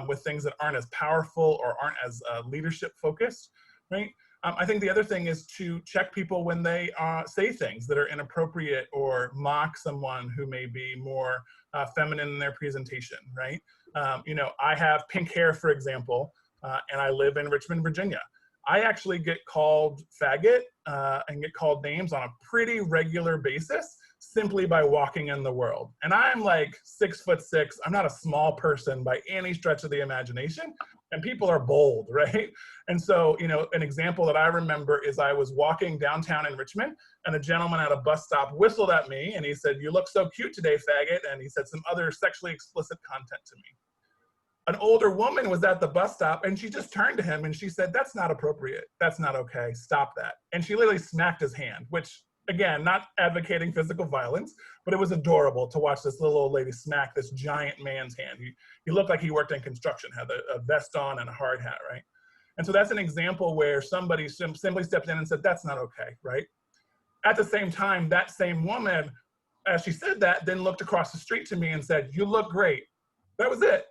with things that aren't as powerful or aren't as leadership focused, right? I think the other thing is to check people when they say things that are inappropriate or mock someone who may be more feminine in their presentation, right? You know, I have pink hair, for example, and I live in Richmond, Virginia. I actually get called faggot and get called names on a pretty regular basis simply by walking in the world. And I'm like 6'6". I'm not a small person by any stretch of the imagination. And people are bold, right? And so, you know, an example that I remember is I was walking downtown in Richmond and a gentleman at a bus stop whistled at me and he said, "You look so cute today, faggot." And he said some other sexually explicit content to me. An older woman was at the bus stop and she just turned to him and she said, "That's not appropriate. That's not okay. Stop that." And she literally smacked his hand, which, again, not advocating physical violence, but it was adorable to watch this little old lady smack this giant man's hand. He looked like he worked in construction, had a vest on and a hard hat, right? And so that's an example where somebody simply stepped in and said, "That's not okay," right? At the same time, that same woman, as she said that, then looked across the street to me and said, "You look great." That was it.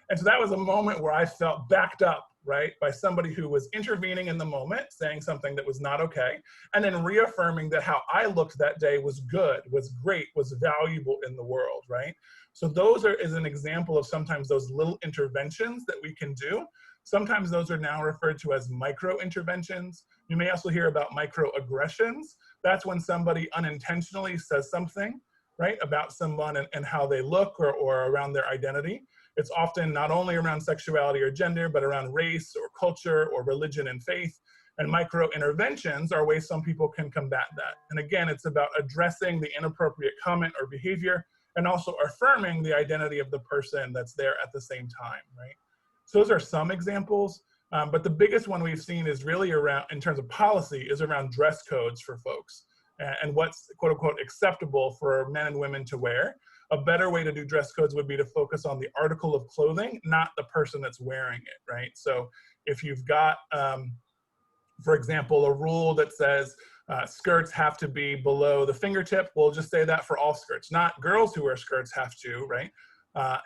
And so that was a moment where I felt backed up, right, by somebody who was intervening in the moment, saying something that was not okay, and then reaffirming that how I looked that day was good, was great, was valuable in the world, right? So those is an example of sometimes those little interventions that we can do. Sometimes those are now referred to as micro interventions. You may also hear about microaggressions. That's when somebody unintentionally says something, right, about someone and how they look or around their identity. It's often not only around sexuality or gender, but around race or culture or religion and faith. And micro interventions are ways some people can combat that. And again, it's about addressing the inappropriate comment or behavior and also affirming the identity of the person that's there at the same time, right? So those are some examples. But the biggest one we've seen is really around, in terms of policy, is around dress codes for folks and what's quote unquote acceptable for men and women to wear. A better way to do dress codes would be to focus on the article of clothing, not the person that's wearing it, right? So if you've got, for example, a rule that says skirts have to be below the fingertip, we'll just say that for all skirts. Not girls who wear skirts have to, right?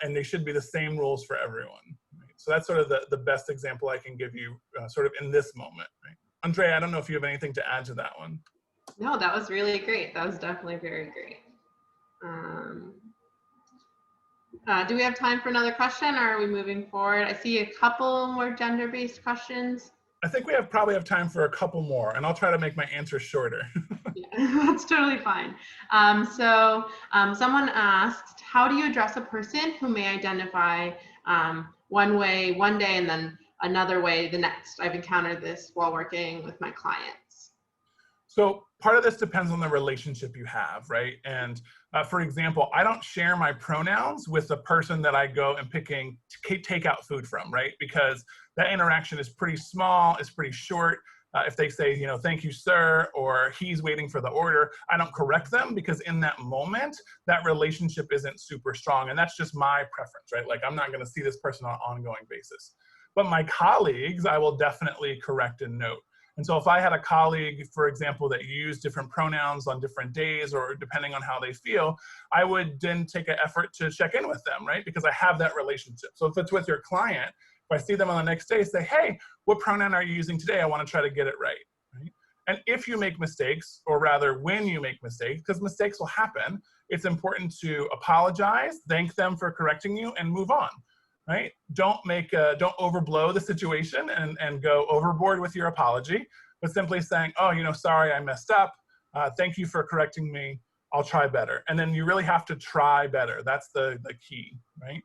And they should be the same rules for everyone. Right? So that's sort of the best example I can give you sort of in this moment, right? Andrea, I don't know if you have anything to add to that one. No, that was really great. That was definitely very great. Do we have time for another question or are we moving forward? I see a couple more gender-based questions. I think we probably have time for a couple more and I'll try to make my answers shorter. Yeah, that's totally fine. Someone asked, how do you address a person who may identify one way one day and then another way the next? I've encountered this while working with my clients. So part of this depends on the relationship you have, right? And for example, I don't share my pronouns with the person that I go and take out food from, right? Because that interaction is pretty small, it's pretty short. If they say, you know, "Thank you, sir," or "He's waiting for the order," I don't correct them because in that moment, that relationship isn't super strong. And that's just my preference, right? Like I'm not gonna see this person on an ongoing basis. But my colleagues, I will definitely correct and note. And so if I had a colleague, for example, that used different pronouns on different days or depending on how they feel, I would then take an effort to check in with them, right? Because I have that relationship. So if it's with your client, if I see them on the next day, say, hey, what pronoun are you using today? I want to try to get it right, right? And if you make mistakes, or rather when you make mistakes, because mistakes will happen, it's important to apologize, thank them for correcting you, and move on, right? Don't overblow the situation and go overboard with your apology, but simply saying, oh, sorry, I messed up. Thank you for correcting me. I'll try better. And then you really have to try better. That's the key, right?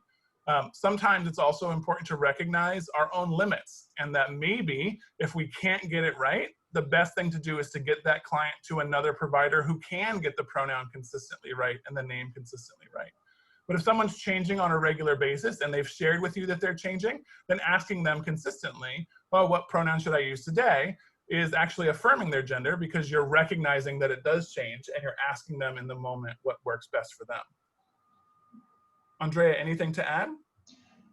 Sometimes it's also important to recognize our own limits, and that maybe if we can't get it right, the best thing to do is to get that client to another provider who can get the pronoun consistently right and the name consistently right. But if someone's changing on a regular basis and they've shared with you that they're changing, then asking them consistently, well, what pronoun should I use today, is actually affirming their gender, because you're recognizing that it does change and you're asking them in the moment what works best for them. Andrea, anything to add?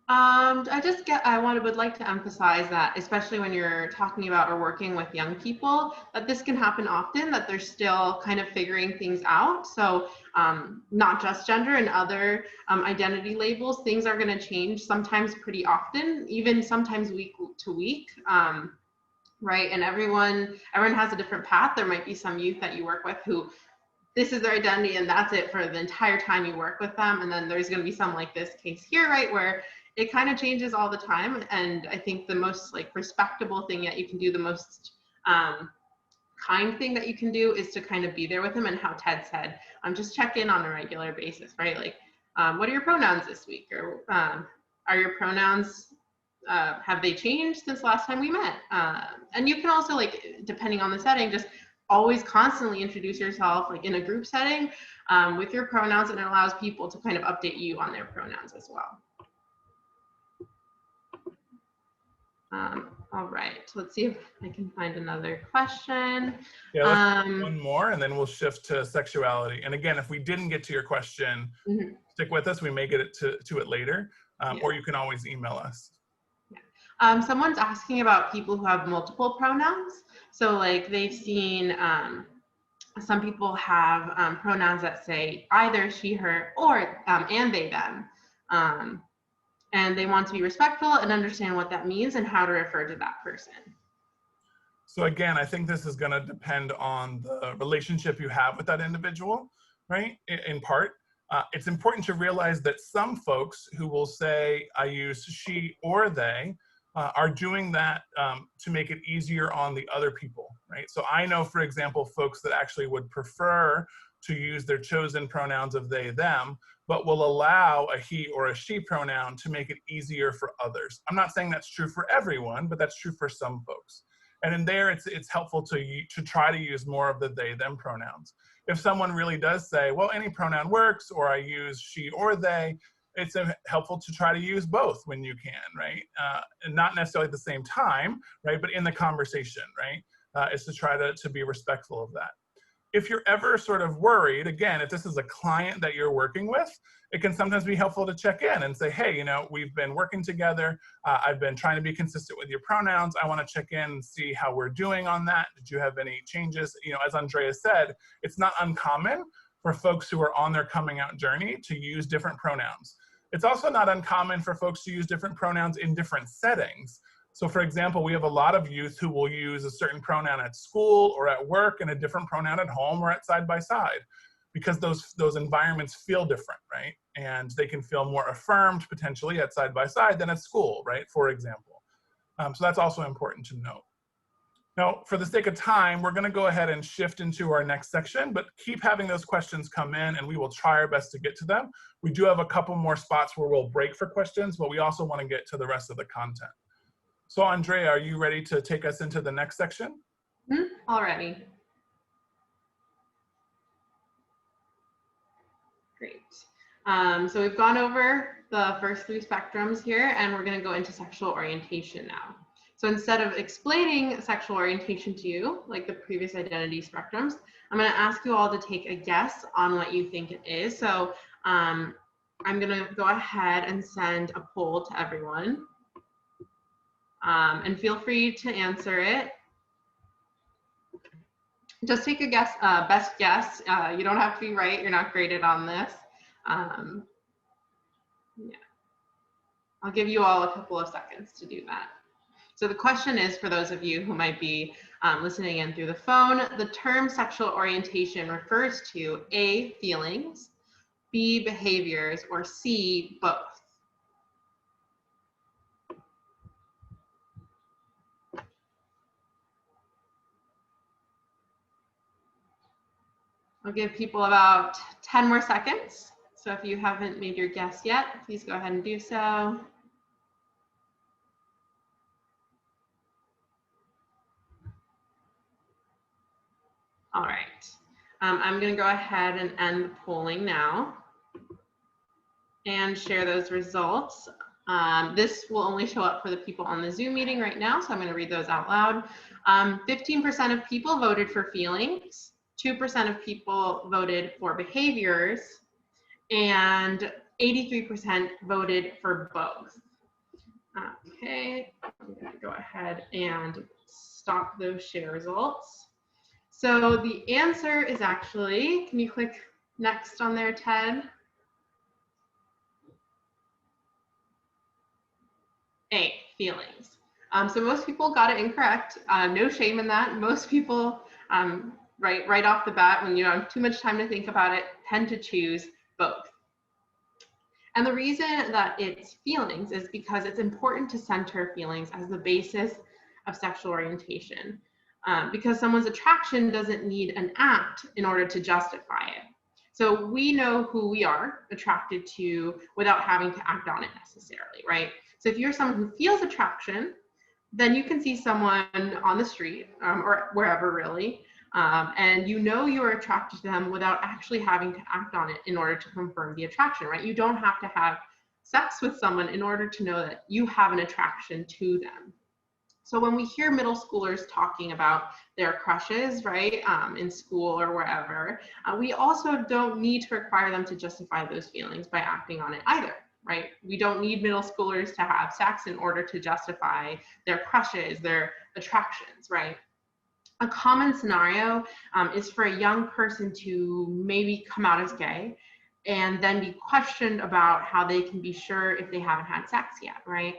I would like to emphasize that, especially when you're talking about or working with young people, that this can happen often, that they're still kind of figuring things out. So not just gender and other identity labels, things are going to change sometimes pretty often, even sometimes week to week. Right. And everyone has a different path. There might be some youth that you work with who this is their identity and that's it for the entire time you work with them. And then there's going to be some like this case here, right, where it kind of changes all the time. And I think the most respectable thing that you can do, the most kind thing that you can do, is to kind of be there with them. And how Ted said, just check in on a regular basis, right? Like, what are your pronouns this week? Or are your pronouns, have they changed since last time we met? And you can also, depending on the setting, just always constantly introduce yourself in a group setting with your pronouns, and it allows people to kind of update you on their pronouns as well. All right, let's see if I can find another question. Yeah, let's do one more and then we'll shift to sexuality. And again, if we didn't get to your question, stick with us, we may get it to it later, or you can always email us. Someone's asking about people who have multiple pronouns. So they've seen some people have pronouns that say either she, her, or and they, them. And they want to be respectful and understand what that means and how to refer to that person. So again, I think this is going to depend on the relationship you have with that individual, right? In part, it's important to realize that some folks who will say, I use she or they, are doing that to make it easier on the other people, right? So I know, for example, folks that actually would prefer to use their chosen pronouns of they, them, but will allow a he or a she pronoun to make it easier for others. I'm not saying that's true for everyone, but that's true for some folks. And in there, it's helpful to try to use more of the they, them pronouns. If someone really does say, well, any pronoun works, or I use she or they, it's helpful to try to use both when you can, right? And not necessarily at the same time, right? But in the conversation, right? Is to try to be respectful of that. If you're ever sort of worried, again, if this is a client that you're working with, it can sometimes be helpful to check in and say, hey, we've been working together. I've been trying to be consistent with your pronouns. I want to check in and see how we're doing on that. Did you have any changes? As Andrea said, it's not uncommon for folks who are on their coming out journey to use different pronouns. It's also not uncommon for folks to use different pronouns in different settings. So for example, we have a lot of youth who will use a certain pronoun at school or at work and a different pronoun at home or at side by side, because those environments feel different, right? And they can feel more affirmed potentially at side by side than at school, right? For example. So that's also important to note. Now, for the sake of time, we're going to go ahead and shift into our next section, but keep having those questions come in and we will try our best to get to them. We do have a couple more spots where we'll break for questions, but we also want to get to the rest of the content. So Andrea, are you ready to take us into the next section? Already. Great. So we've gone over the first three spectrums here, and we're going to go into sexual orientation now. So instead of explaining sexual orientation to you, like the previous identity spectrums, I'm going to ask you all to take a guess on what you think it is. So I'm going to go ahead and send a poll to everyone. And feel free to answer it Just take a guess, best guess. You don't have to be right. You're not graded on this. Yeah. I'll give you all a couple of seconds to do that. So the question is, for those of you who might be listening in through the phone, the term sexual orientation refers to A, feelings, B, behaviors, or C, both. I'll give people about 10 more seconds. So if you haven't made your guess yet, please go ahead and do so. All right. I'm going to go ahead and end the polling now and share those results. This will only show up for the people on the Zoom meeting right now, so I'm going to read those out loud. 15% of people voted for feelings, 2% of people voted for behaviors, and 83% voted for both. Okay, I'm going to go ahead and stop those share results. So the answer is actually, can you click next on there, Ted? A, feelings. So most people got it incorrect. No shame in that. Most people, right off the bat, when you don't have too much time to think about it, tend to choose both. And the reason that it's feelings is because it's important to center feelings as the basis of sexual orientation. Because someone's attraction doesn't need an act in order to justify it. So we know who we are attracted to without having to act on it necessarily, right? So if you're someone who feels attraction, then you can see someone on the street or wherever really, and you know you're attracted to them without actually having to act on it in order to confirm the attraction, right? You don't have to have sex with someone in order to know that you have an attraction to them. So when we hear middle schoolers talking about their crushes, right, in school or wherever, we also don't need to require them to justify those feelings by acting on it either, right? We don't need middle schoolers to have sex in order to justify their crushes, their attractions, right? A common scenario is for a young person to maybe come out as gay and then be questioned about how they can be sure if they haven't had sex yet, right?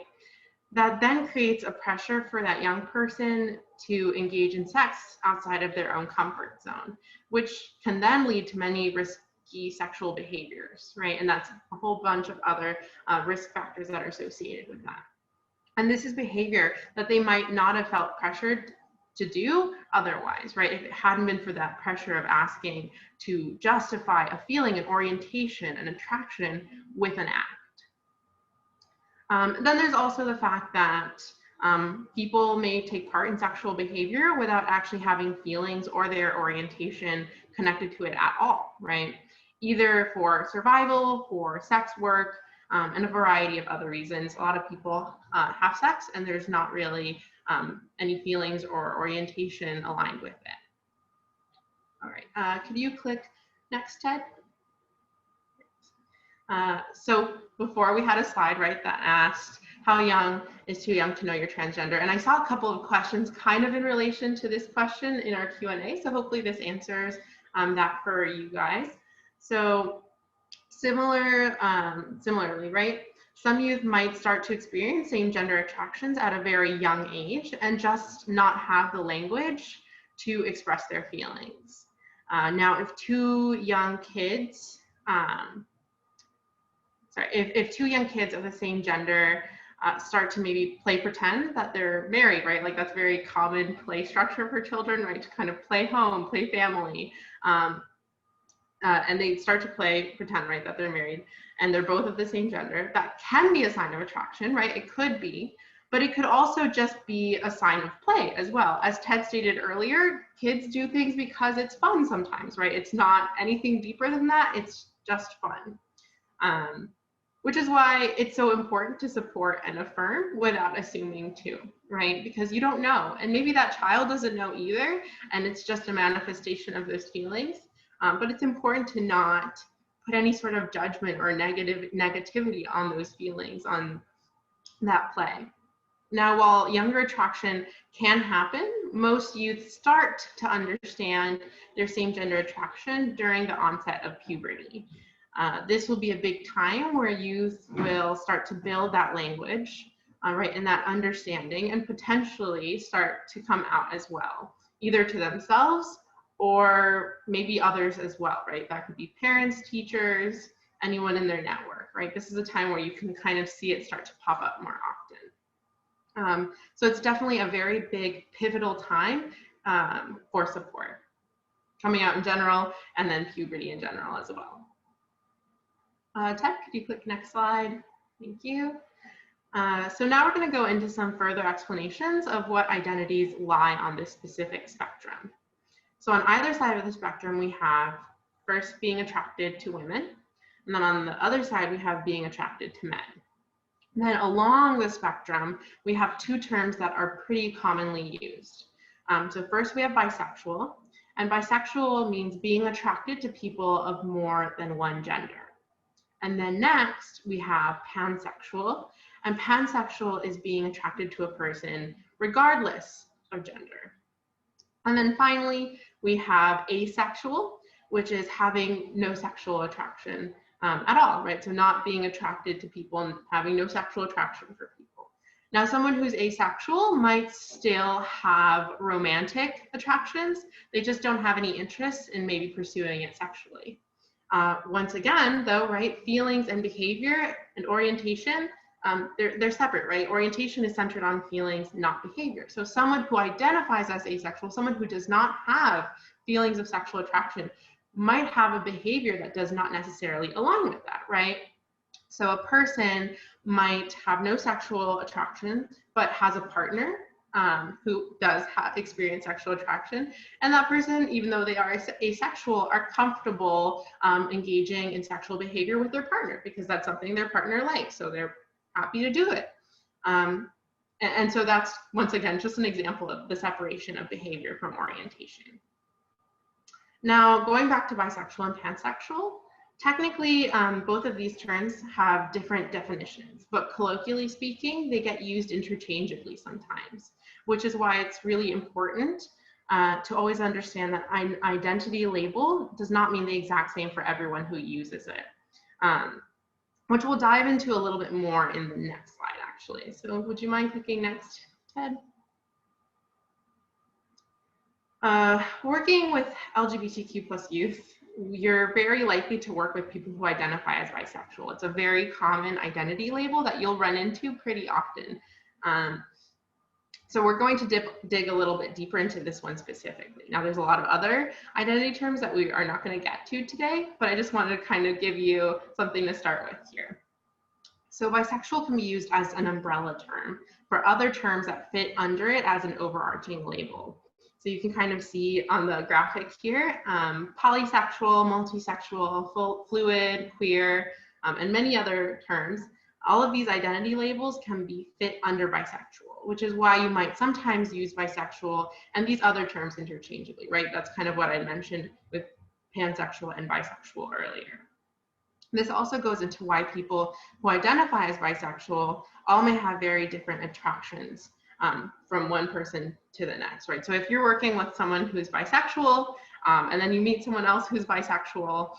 That then creates a pressure for that young person to engage in sex outside of their own comfort zone, which can then lead to many risky sexual behaviors, right? And that's a whole bunch of other risk factors that are associated with that. And this is behavior that they might not have felt pressured to do otherwise, right? If it hadn't been for that pressure of asking to justify a feeling, an orientation, an attraction with an act. Then there's also the fact that people may take part in sexual behavior without actually having feelings or their orientation connected to it at all, right? Either for survival, for sex work, and a variety of other reasons. A lot of people have sex and there's not really any feelings or orientation aligned with it. All right, could you click next, Ted? So before we had a slide, right, that asked how young is too young to know you're transgender, and I saw a couple of questions kind of in relation to this question in our Q&A, so hopefully this answers that for you guys. So similarly, right, some youth might start to experience same-gender attractions at a very young age and just not have the language to express their feelings. Now, if two young kids if two young kids of the same gender start to maybe play pretend that they're married, right? Like that's very common play structure for children, right? To kind of play home, play family. And they start to play pretend, right, that they're married and they're both of the same gender. That can be a sign of attraction, right? It could be, but it could also just be a sign of play as well. As Ted stated earlier, kids do things because it's fun sometimes, right? It's not anything deeper than that. It's just fun. Which is why it's so important to support and affirm without assuming too, right? Because you don't know, and maybe that child doesn't know either, and it's just a manifestation of those feelings. But it's important to not put any sort of judgment or negativity on those feelings, on that play. Now, while younger attraction can happen most youth start to understand their same gender attraction during the onset of puberty. This will be a big time where youth will start to build that language, right, and that understanding, and potentially start to come out as well, either to themselves or maybe others as well, right? That could be parents, teachers, anyone in their network, right? This is a time where you can kind of see it start to pop up more often. So it's definitely a very big pivotal time for support, coming out in general, and then puberty in general as well. Ted, could you click next slide? Thank you. So now we're going to go into some further explanations of what identities lie on this specific spectrum. So on either side of the spectrum, we have first being attracted to women, and then on the other side, we have being attracted to men. And then along the spectrum, we have two terms that are pretty commonly used. So first we have bisexual, and bisexual means being attracted to people of more than one gender. And then next we have pansexual, and pansexual is being attracted to a person regardless of gender. And then finally, we have asexual, which is having no sexual attraction at all, right? So not being attracted to people and having no sexual attraction for people. Now, someone who's asexual might still have romantic attractions. They just don't have any interest in maybe pursuing it sexually. Once again, though, right, feelings and behavior and orientation, they're separate, right? Orientation is centered on feelings, not behavior. So someone who identifies as asexual, someone who does not have feelings of sexual attraction, might have a behavior that does not necessarily align with that, right? So a person might have no sexual attraction, but has a partner who does experience sexual attraction. And that person, even though they are asexual, are comfortable engaging in sexual behavior with their partner because that's something their partner likes. So they're happy to do it. And so that's, once again, just an example of the separation of behavior from orientation. Now, going back to bisexual and pansexual, technically, both of these terms have different definitions, but colloquially speaking, they get used interchangeably sometimes, which is why it's really important to always understand that an identity label does not mean the exact same for everyone who uses it, which we'll dive into a little bit more in the next slide, actually. So would you mind clicking next, Ted? Working with LGBTQ plus youth, you're very likely to work with people who identify as bisexual. It's a very common identity label that you'll run into pretty often. So we're going to dig a little bit deeper into this one specifically. Now, there's a lot of other identity terms that we are not going to get to today, but I just wanted to kind of give you something to start with here. So bisexual can be used as an umbrella term for other terms that fit under it as an overarching label. So you can kind of see on the graphic here, polysexual, multisexual, fluid, queer, and many other terms. All of these identity labels can be fit under bisexual, which is why you might sometimes use bisexual and these other terms interchangeably, right? That's kind of what I mentioned with pansexual and bisexual earlier. This also goes into why people who identify as bisexual all may have very different attractions from one person to the next, right? So if you're working with someone who's bisexual and then you meet someone else who's bisexual,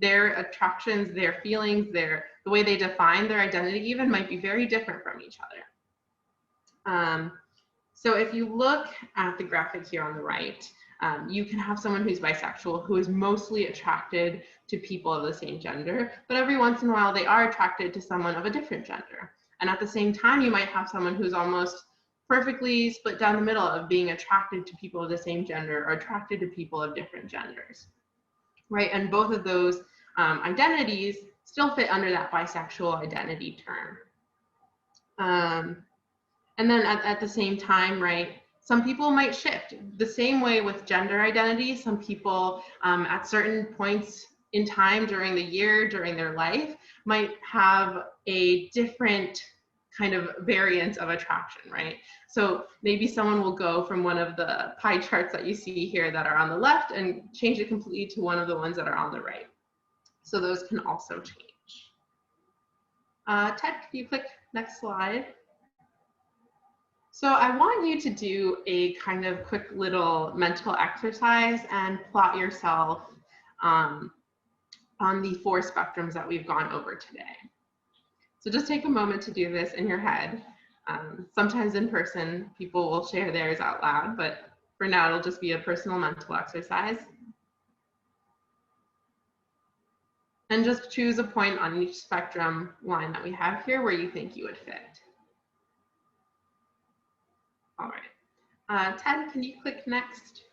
their attractions, their feelings, the way they define their identity even might be very different from each other. So if you look at the graphic here on the right, you can have someone who's bisexual who is mostly attracted to people of the same gender, but every once in a while they are attracted to someone of a different gender. And at the same time, you might have someone who's almost perfectly split down the middle of being attracted to people of the same gender or attracted to people of different genders, right? And both of those identities still fit under that bisexual identity term. And then at the same time, right, some people might shift. The same way with gender identity, some people at certain points in time during the year, during their life, might have a different kind of variance of attraction, right? So maybe someone will go from one of the pie charts that you see here that are on the left and change it completely to one of the ones that are on the right. So those can also change. Ted, can you click next slide? So I want you to do a kind of quick little mental exercise and plot yourself on the 4 spectrums that we've gone over today. So just take a moment to do this in your head. Sometimes in person, people will share theirs out loud, but for now, it'll just be a personal mental exercise. And just choose a point on each spectrum line that we have here where you think you would fit. All right. Ted, can you click next?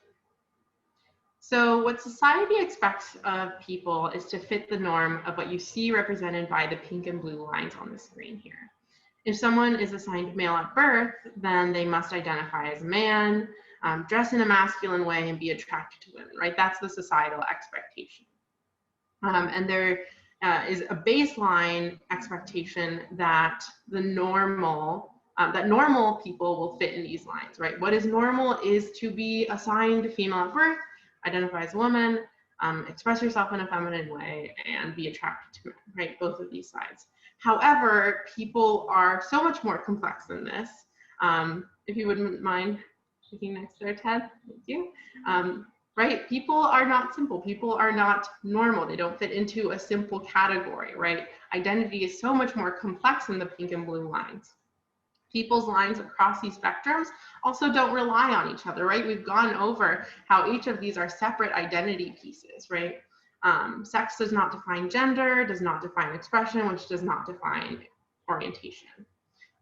So what society expects of people is to fit the norm of what you see represented by the pink and blue lines on the screen here. If someone is assigned male at birth, then they must identify as a man, dress in a masculine way, and be attracted to women, right? That's the societal expectation. And there is a baseline expectation that normal people will fit in these lines, right? What is normal is to be assigned female at birth, identify as a woman, express yourself in a feminine way, and be attracted to men, right? Both of these sides. However, people are so much more complex than this. If you wouldn't mind clicking next there, Ted, thank you. Right, people are not simple. People are not normal. They don't fit into a simple category, right? Identity is so much more complex than the pink and blue lines. People's lines across these spectrums also don't rely on each other, right? We've gone over how each of these are separate identity pieces, right? Sex does not define gender, does not define expression, which does not define orientation,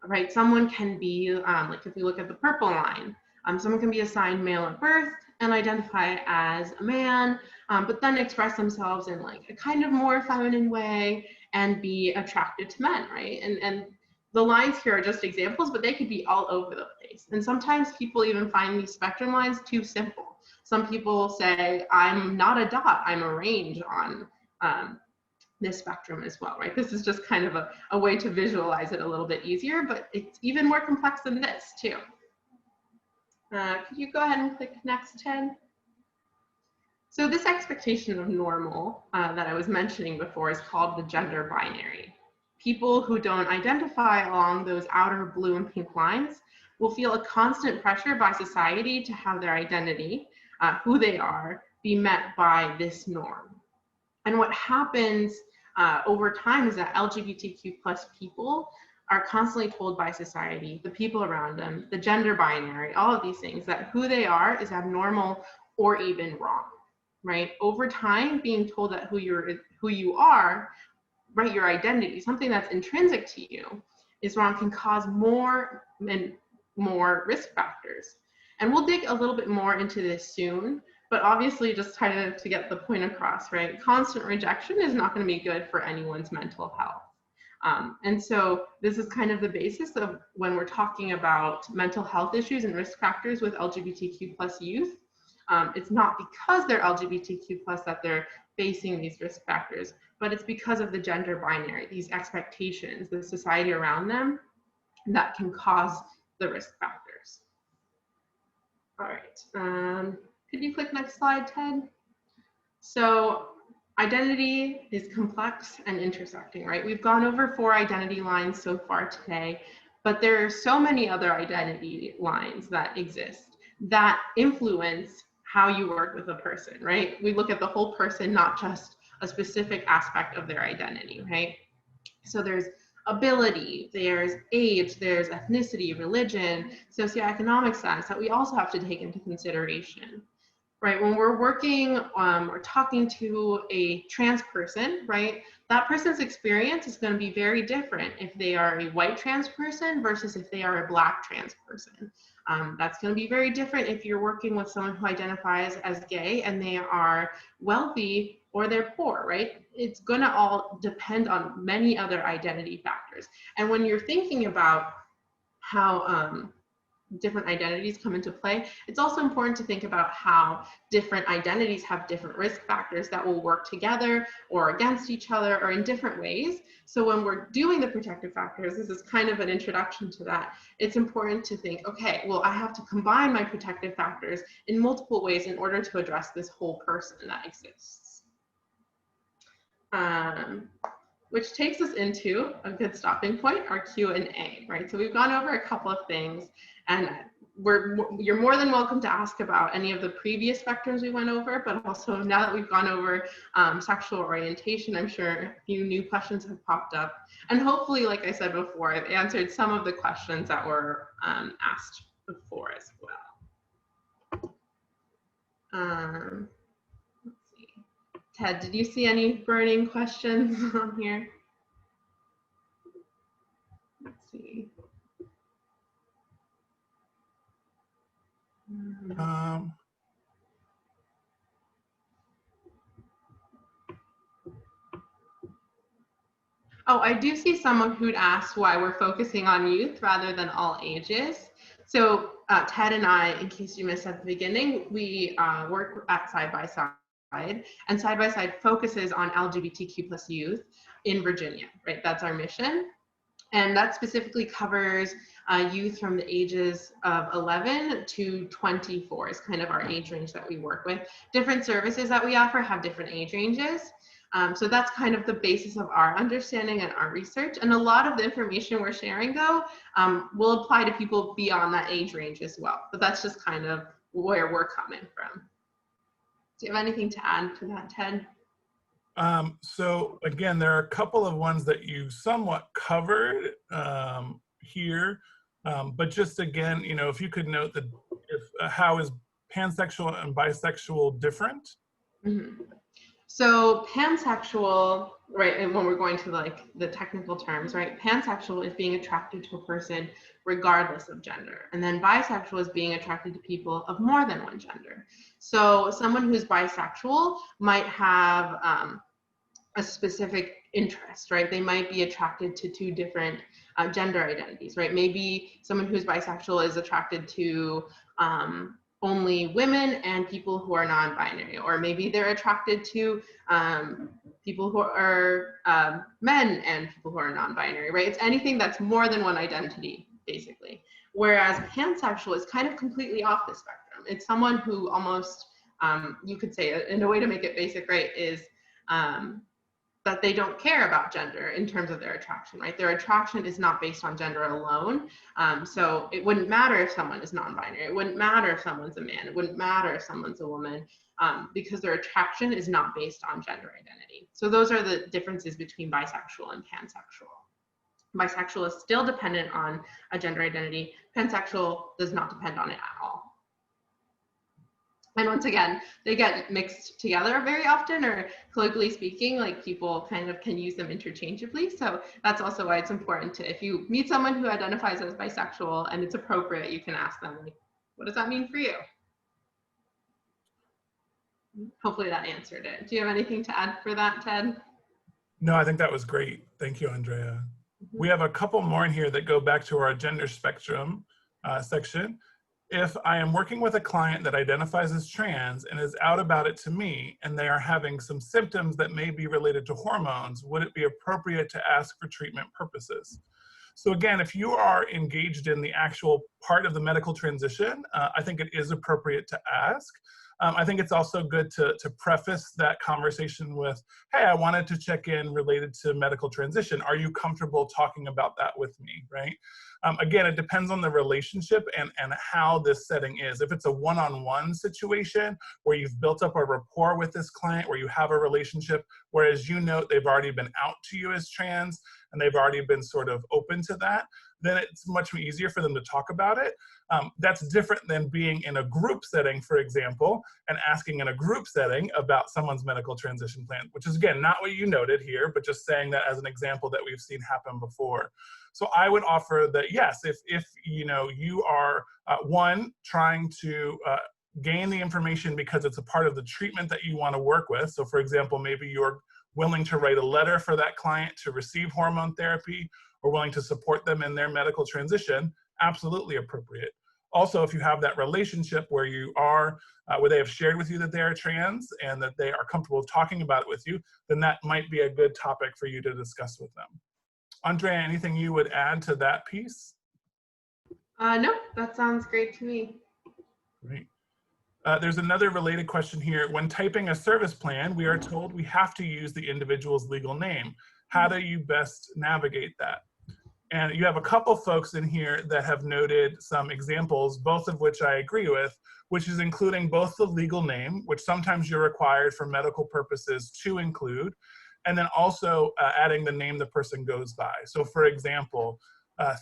right? Someone can be, like if we look at the purple line, someone can be assigned male at birth and identify as a man, but then express themselves in like a kind of more feminine way and be attracted to men, right? And the lines here are just examples, but they could be all over the place. And sometimes people even find these spectrum lines too simple. Some people say, I'm not a dot, I'm a range on this spectrum as well, right? This is just kind of a way to visualize it a little bit easier, but it's even more complex than this too. Could you go ahead and click next, Ted? So this expectation of normal that I was mentioning before is called the gender binary. People who don't identify along those outer blue and pink lines will feel a constant pressure by society to have their identity, who they are, be met by this norm. And what happens over time is that LGBTQ plus people are constantly told by society, the people around them, the gender binary, all of these things, that who they are is abnormal or even wrong, right? Over time, being told that who you are, right, your identity, something that's intrinsic to you, is wrong, can cause more and more risk factors. And we'll dig a little bit more into this soon, but obviously just try to get the point across, right? Constant rejection is not going to be good for anyone's mental health. And so this is kind of the basis of when we're talking about mental health issues and risk factors with LGBTQ plus youth. It's not because they're LGBTQ plus that they're facing these risk factors, but it's because of the gender binary, these expectations, the society around them that can cause the risk factors. All right, could you click next slide, Ted? So identity is complex and intersecting, right? We've gone over 4 identity lines so far today, but there are so many other identity lines that exist that influence how you work with a person, right? We look at the whole person, not just a specific aspect of their identity, right? So there's ability, there's age, there's ethnicity, religion, socioeconomic status that we also have to take into consideration. Right, when we're working or talking to a trans person, right, that person's experience is going to be very different if they are a white trans person versus if they are a Black trans person. That's going to be very different if you're working with someone who identifies as gay and they are wealthy or they're poor, right? It's going to all depend on many other identity factors. And when you're thinking about how different identities come into play, it's also important to think about how different identities have different risk factors that will work together or against each other or in different ways. So when we're doing the protective factors, this is kind of an introduction to that. It's important to think, okay, well, I have to combine my protective factors in multiple ways in order to address this whole person that exists. Which takes us into a good stopping point, our Q&A, right? So we've gone over a couple of things, And you're more than welcome to ask about any of the previous spectrums we went over, but also now that we've gone over sexual orientation, I'm sure a few new questions have popped up. And hopefully, like I said before, I've answered some of the questions that were asked before as well. Let's see. Ted, did you see any burning questions on here? Let's see. Oh, I do see someone who'd asked why we're focusing on youth rather than all ages. So Ted and I, in case you missed at the beginning, we work at Side by Side, and Side by Side focuses on LGBTQ plus youth in Virginia, right? That's our mission. And that specifically covers youth from the ages of 11 to 24 is kind of our age range that we work with. Different services that we offer have different age ranges. So that's kind of the basis of our understanding and our research. And a lot of the information we're sharing, though, will apply to people beyond that age range as well. But that's just kind of where we're coming from. Do you have anything to add to that, Ted? So again, there are a couple of ones that you somewhat covered here, but just again, you know, if you could note that how is pansexual and bisexual different? Mm-hmm. So pansexual, right, and when we're going to like the technical terms, right, pansexual is being attracted to a person regardless of gender. And then bisexual is being attracted to people of more than one gender. So someone who's bisexual might have a specific interest, right? They might be attracted to two different gender identities, right? Maybe someone who's bisexual is attracted to only women and people who are non-binary, or maybe they're attracted to people who are men and people who are non-binary, right? It's anything that's more than one identity, basically. Whereas pansexual is kind of completely off the spectrum. It's someone who almost, you could say, in a way to make it basic, right, is that they don't care about gender in terms of their attraction, right? Their attraction is not based on gender alone. So it wouldn't matter if someone is non-binary. It wouldn't matter if someone's a man. It wouldn't matter if someone's a woman, because their attraction is not based on gender identity. So those are the differences between bisexual and pansexual. Bisexual is still dependent on a gender identity. Pansexual does not depend on it at all. And once again, they get mixed together very often, or colloquially speaking, like people kind of can use them interchangeably. So that's also why it's important to, if you meet someone who identifies as bisexual and it's appropriate, you can ask them, like, what does that mean for you? Hopefully that answered it. Do you have anything to add for that, Ted? No, I think that was great. Thank you, Andrea. We have a couple more in here that go back to our gender spectrum section. If I am working with a client that identifies as trans and is out about it to me, and they are having some symptoms that may be related to hormones, would it be appropriate to ask for treatment purposes? So again, if you are engaged in the actual part of the medical transition, I think it is appropriate to ask. I think it's also good to preface that conversation with, hey, I wanted to check in related to medical transition. Are you comfortable talking about that with me, right? Again, it depends on the relationship and how this setting is. If it's a one-on-one situation where you've built up a rapport with this client, where you have a relationship, whereas you know they've already been out to you as trans and they've already been sort of open to that, then it's much easier for them to talk about it. That's different than being in a group setting, for example, and asking in a group setting about someone's medical transition plan, which is, again, not what you noted here, but just saying that as an example that we've seen happen before. So I would offer that, yes, if you know, you are, one, trying to gain the information because it's a part of the treatment that you want to work with. So for example, maybe you're willing to write a letter for that client to receive hormone therapy, or willing to support them in their medical transition, absolutely appropriate. Also, if you have that relationship where you are, where they have shared with you that they are trans and that they are comfortable talking about it with you, then that might be a good topic for you to discuss with them. Andrea, anything you would add to that piece? No, that sounds great to me. Great. There's another related question here. When typing a service plan, we are told we have to use the individual's legal name. How do you best navigate that? And you have a couple folks in here that have noted some examples, both of which I agree with, which is including both the legal name, which sometimes you're required for medical purposes to include, and then also adding the name the person goes by. So for example,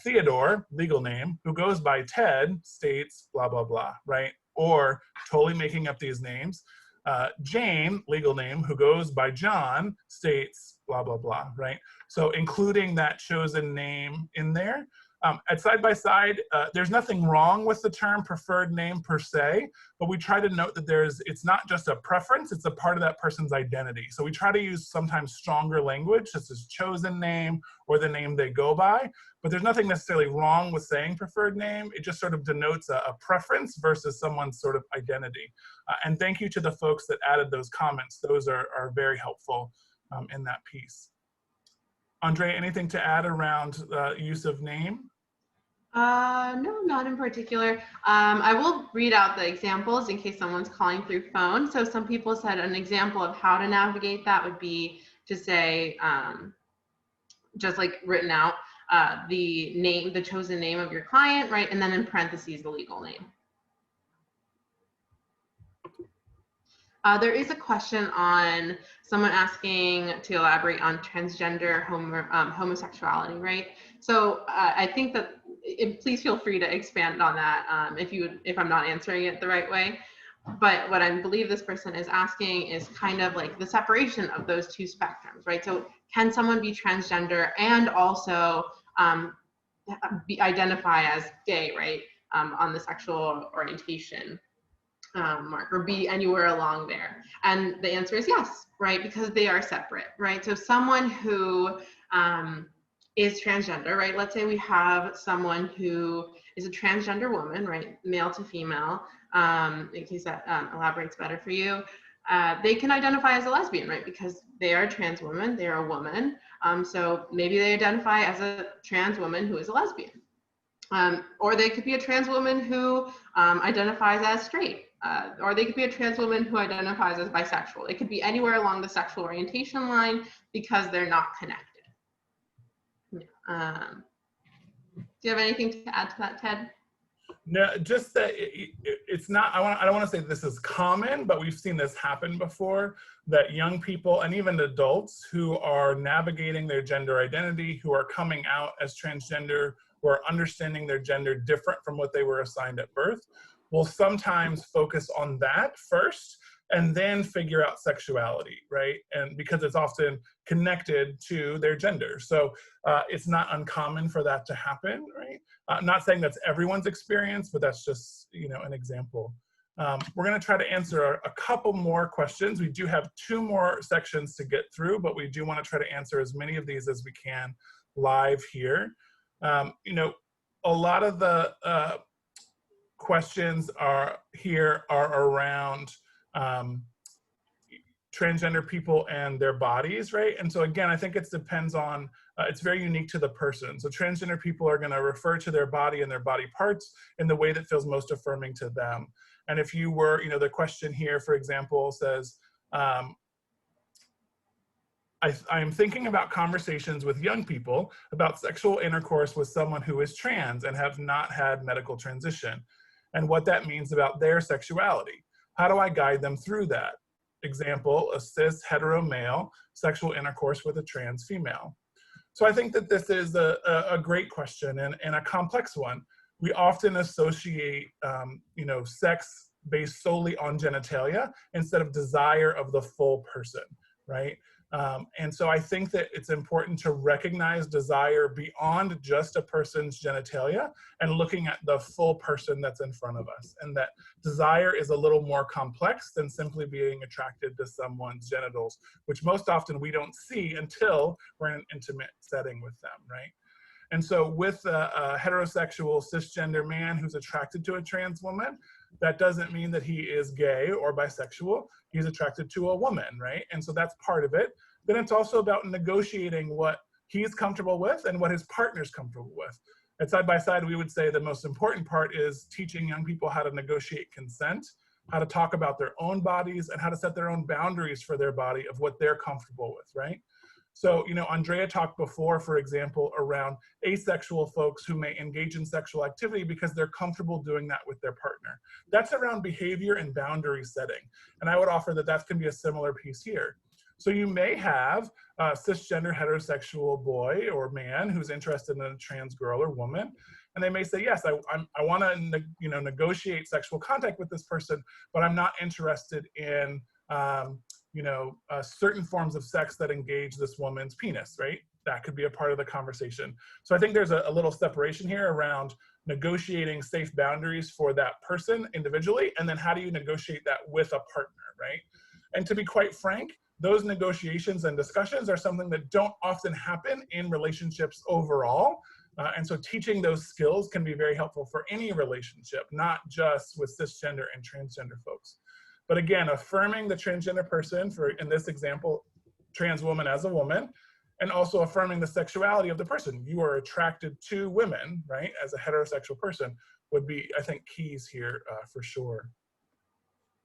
Theodore, legal name, who goes by Ted, states blah, blah, blah, right? Or totally making up these names. Jane, legal name, who goes by John, states blah, blah, blah, right? So including that chosen name in there. At side by side, there's nothing wrong with the term preferred name per se, but we try to note that it's not just a preference, it's a part of that person's identity. So we try to use sometimes stronger language, such as chosen name or the name they go by, but there's nothing necessarily wrong with saying preferred name. It just sort of denotes a preference versus someone's sort of identity. And thank you to the folks that added those comments. Those are very helpful in that piece. Andre, anything to add around use of name? No, not in particular. I will read out the examples in case someone's calling through phone. So some people said an example of how to navigate that would be to say, just like written out, the name, the chosen name of your client, right? And then in parentheses, the legal name. There is a question on someone asking to elaborate on transgender homosexuality, right? So I think that please feel free to expand on that if I'm not answering it the right way. But what I believe this person is asking is kind of like the separation of those two spectrums, right? So can someone be transgender and also identify as gay, right? On the sexual orientation mark, or be anywhere along there? And the answer is yes, right? Because they are separate, right? So someone who is transgender, right? Let's say we have someone who is a transgender woman, right? Male to female, in case that elaborates better for you. They can identify as a lesbian, right? Because they are a trans woman, they are a woman. So maybe they identify as a trans woman who is a lesbian. Or they could be a trans woman who identifies as straight. Or they could be a trans woman who identifies as bisexual. It could be anywhere along the sexual orientation line because they're not connected. Do you have anything to add to that, Ted? No, just that it's not, I don't want to say this is common, but we've seen this happen before, that young people and even adults who are navigating their gender identity, who are coming out as transgender, who are understanding their gender different from what they were assigned at birth, will sometimes focus on that first and then figure out sexuality, right? And because it's often connected to their gender. So it's not uncommon for that to happen, right? Not saying that's everyone's experience, but that's just, an example. We're gonna try to answer a couple more questions. We do have 2 more sections to get through, but we do wanna try to answer as many of these as we can live here. A lot of the questions are around transgender people and their bodies, right? And so again, I think it depends on, it's very unique to the person. So transgender people are gonna refer to their body and their body parts in the way that feels most affirming to them. And if you were, the question here, for example, says, I am thinking about conversations with young people about sexual intercourse with someone who is trans and have not had medical transition, and what that means about their sexuality. How do I guide them through that? Example, a cis hetero male, sexual intercourse with a trans female. So I think that this is a great question and a complex one. We often associate, sex based solely on genitalia instead of desire of the full person, right? And so I think that it's important to recognize desire beyond just a person's genitalia and looking at the full person that's in front of us. And that desire is a little more complex than simply being attracted to someone's genitals, which most often we don't see until we're in an intimate setting with them, right? And so with a heterosexual cisgender man who's attracted to a trans woman, that doesn't mean that he is gay or bisexual. He's attracted to a woman, right? And so that's part of it. Then it's also about negotiating what he's comfortable with and what his partner's comfortable with. At side by side, we would say the most important part is teaching young people how to negotiate consent, how to talk about their own bodies, and how to set their own boundaries for their body of what they're comfortable with, right? So, you know, Andrea talked before, for example, around asexual folks who may engage in sexual activity because they're comfortable doing that with their partner. That's around behavior and boundary setting. And I would offer that that can be a similar piece here. So you may have a cisgender heterosexual boy or man who's interested in a trans girl or woman, and they may say, yes, I want to negotiate sexual contact with this person, but I'm not interested in certain forms of sex that engage this woman's penis, right? That could be a part of the conversation. So I think there's a little separation here around negotiating safe boundaries for that person individually, and then how do you negotiate that with a partner, right? And to be quite frank, those negotiations and discussions are something that don't often happen in relationships overall. And so teaching those skills can be very helpful for any relationship, not just with cisgender and transgender folks. But again, affirming the transgender person, for in this example, trans woman as a woman, and also affirming the sexuality of the person. You are attracted to women, right, as a heterosexual person, would be, I think, keys here for sure.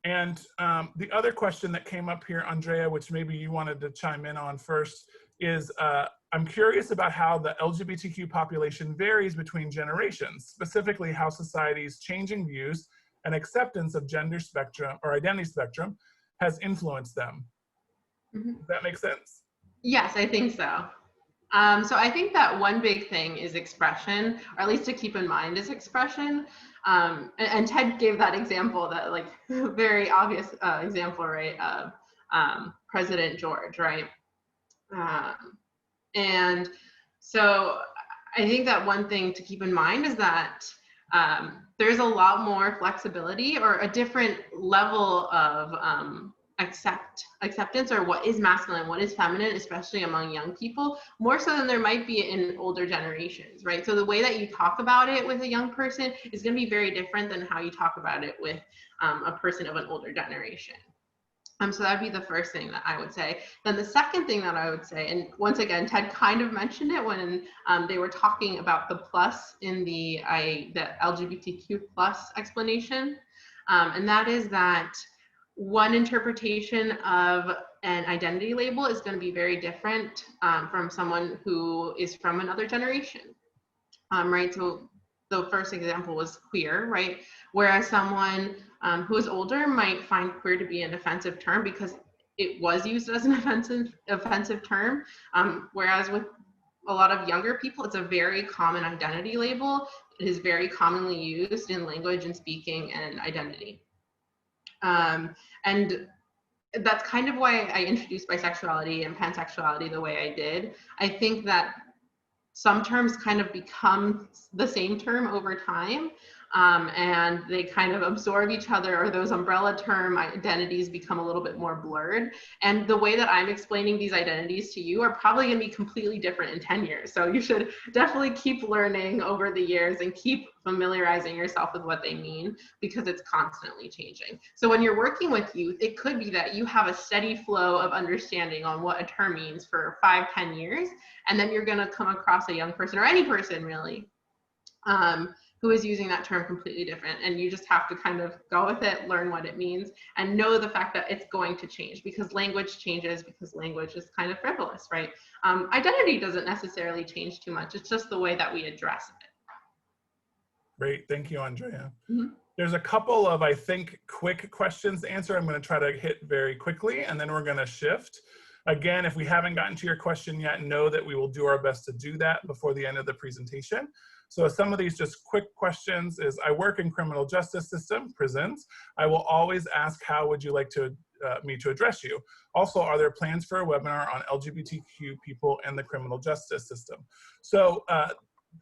And the other question that came up here, Andrea, which maybe you wanted to chime in on first, is I'm curious about how the LGBTQ population varies between generations, specifically how society's changing views and acceptance of gender spectrum or identity spectrum has influenced them. Mm-hmm. Does that make sense? Yes, I think so. So I think that one big thing is expression, or at least to keep in mind is expression. And Ted gave that example, that like very obvious example, right, of President George, right? And so I think that one thing to keep in mind is that there's a lot more flexibility or a different level of acceptance, or what is masculine, what is feminine, especially among young people, more so than there might be in older generations, right? So the way that you talk about it with a young person is going to be very different than how you talk about it with a person of an older generation. So that'd be the first thing that I would say. Then the second thing that I would say, and once again, Ted kind of mentioned it when they were talking about the plus in the LGBTQ plus explanation, and that is that one interpretation of an identity label is going to be very different from someone who is from another generation, right? So the first example was queer, right? Whereas someone who is older might find queer to be an offensive term because it was used as an offensive term, whereas with a lot of younger people, it's a very common identity label. It is very commonly used in language and speaking and identity. And that's kind of why I introduced bisexuality and pansexuality the way I did. I think that some terms kind of become the same term over time, and they kind of absorb each other, or those umbrella term identities become a little bit more blurred. And the way that I'm explaining these identities to you are probably going to be completely different in 10 years. So you should definitely keep learning over the years and keep familiarizing yourself with what they mean, because it's constantly changing. So when you're working with youth, it could be that you have a steady flow of understanding on what a term means for 5-10 years, and then you're going to come across a young person, or any person really, who is using that term completely different, and you just have to kind of go with it, learn what it means, and know the fact that it's going to change, because language changes, because language is kind of frivolous, right? Identity doesn't necessarily change too much. It's just the way that we address it. Great, thank you, Andrea. Mm-hmm. There's a couple of, I think, quick questions to answer. I'm going to try to hit very quickly, and then we're going to shift. Again, if we haven't gotten to your question yet, know that we will do our best to do that before the end of the presentation. So some of these just quick questions is, I work in criminal justice system, prisons. I will always ask, how would you like me to address you? Also, are there plans for a webinar on LGBTQ people in the criminal justice system? So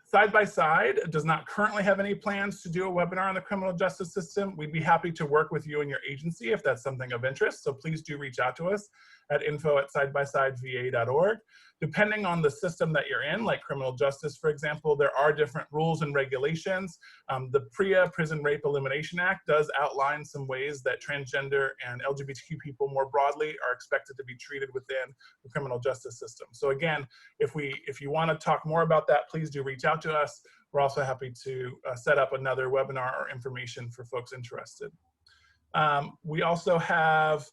Side by Side does not currently have any plans to do a webinar on the criminal justice system. We'd be happy to work with you and your agency if that's something of interest. So please do reach out to us at info@sidebysideva.org. Depending on the system that you're in, like criminal justice, for example, there are different rules and regulations. The PREA, Prison Rape Elimination Act, does outline some ways that transgender and LGBTQ people more broadly are expected to be treated within the criminal justice system. So again, if you want to talk more about that, please do reach out to us. We're also happy to set up another webinar or information for folks interested. We also have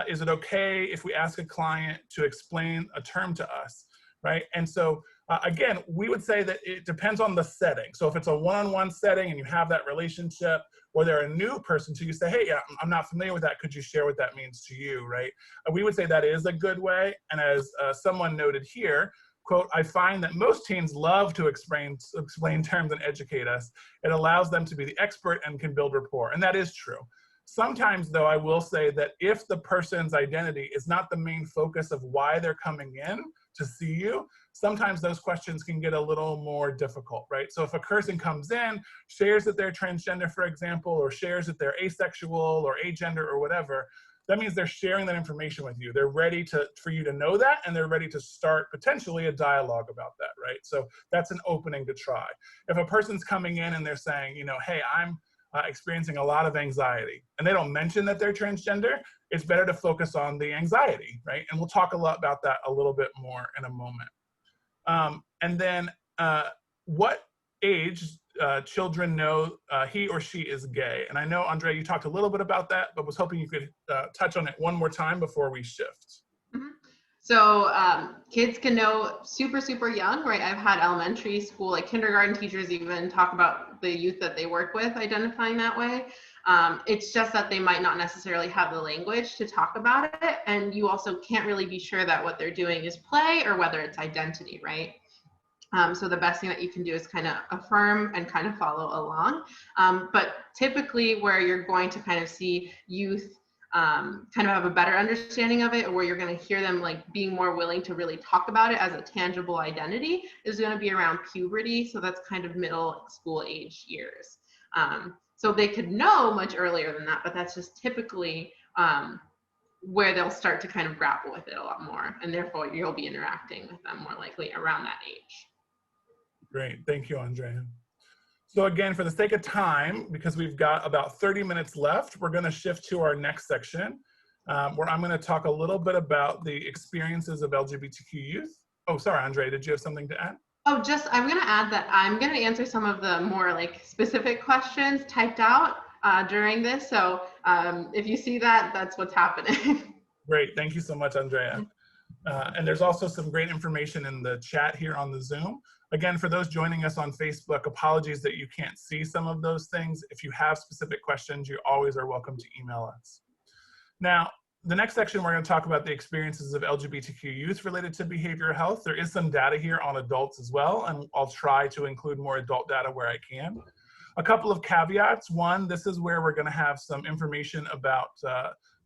Is it okay if we ask a client to explain a term to us, right? And so again, we would say that it depends on the setting. So if it's a one-on-one setting and you have that relationship, or they're a new person to you, say, hey, yeah, I'm not familiar with that. Could you share what that means to you, right? We would say that is a good way. And as someone noted here, quote, I find that most teens love to explain terms and educate us. It allows them to be the expert and can build rapport. And that is true. Sometimes, though, I will say that if the person's identity is not the main focus of why they're coming in to see you, sometimes those questions can get a little more difficult, right? So if a person comes in, shares that they're transgender, for example, or shares that they're asexual or agender or whatever, that means they're sharing that information with you. They're ready for you to know that, and they're ready to start potentially a dialogue about that, right? So that's an opening to try. If a person's coming in and they're saying, you know, hey, I'm experiencing a lot of anxiety, and they don't mention that they're transgender, it's better to focus on the anxiety, right? And we'll talk a lot about that a little bit more in a moment. And then what age children know he or she is gay? And I know, Andrea, you talked a little bit about that, but was hoping you could touch on it one more time before we shift. Mm-hmm. So kids can know super, super young, right? I've had elementary school, like kindergarten teachers even talk about the youth that they work with identifying that way. It's just that they might not necessarily have the language to talk about it. And you also can't really be sure that what they're doing is play or whether it's identity, right? So the best thing that you can do is kind of affirm and kind of follow along. But typically where you're going to kind of see youth kind of have a better understanding of it, or where you're going to hear them like being more willing to really talk about it as a tangible identity, is going to be around puberty. So that's kind of middle school age years. So they could know much earlier than that, but that's just typically where they'll start to kind of grapple with it a lot more, and therefore you'll be interacting with them more likely around that age. Great, thank you, Andrea. So again, for the sake of time, because we've got about 30 minutes left, we're going to shift to our next section, where I'm going to talk a little bit about the experiences of LGBTQ youth. Oh, sorry, Andrea, did you have something to add? Oh, I'm going to add that I'm going to answer some of the more like specific questions typed out during this. So if you see that, that's what's happening. Great, thank you so much, Andrea. And there's also some great information in the chat here on the Zoom. Again, for those joining us on Facebook, apologies that you can't see some of those things. If you have specific questions, you always are welcome to email us. Now, the next section, we're going to talk about the experiences of LGBTQ youth related to behavioral health. There is some data here on adults as well, and I'll try to include more adult data where I can. A couple of caveats. One, this is where we're going to have some information about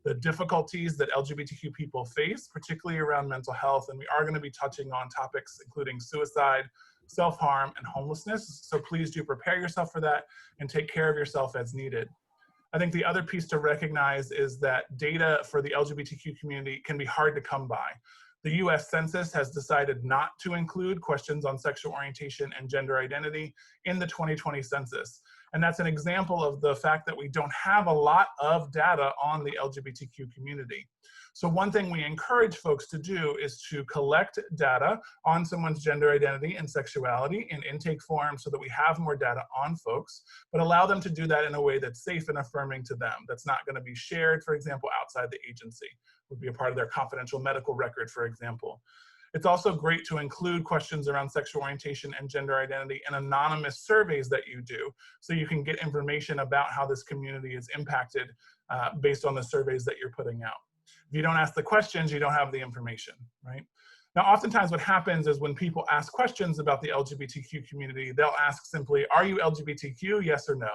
the difficulties that LGBTQ people face, particularly around mental health, and we are going to be touching on topics including suicide, self-harm, and homelessness. So please do prepare yourself for that and take care of yourself as needed. I think the other piece to recognize is that data for the LGBTQ community can be hard to come by. The US Census has decided not to include questions on sexual orientation and gender identity in the 2020 census. And that's an example of the fact that we don't have a lot of data on the LGBTQ community. So one thing we encourage folks to do is to collect data on someone's gender identity and sexuality in intake forms so that we have more data on folks, but allow them to do that in a way that's safe and affirming to them. That's not going to be shared, for example, outside the agency. It would be a part of their confidential medical record, for example. It's also great to include questions around sexual orientation and gender identity in anonymous surveys that you do, so you can get information about how this community is impacted based on the surveys that you're putting out. If you don't ask the questions, you don't have the information, right? Now, oftentimes what happens is when people ask questions about the LGBTQ community, they'll ask simply, are you LGBTQ, yes or no?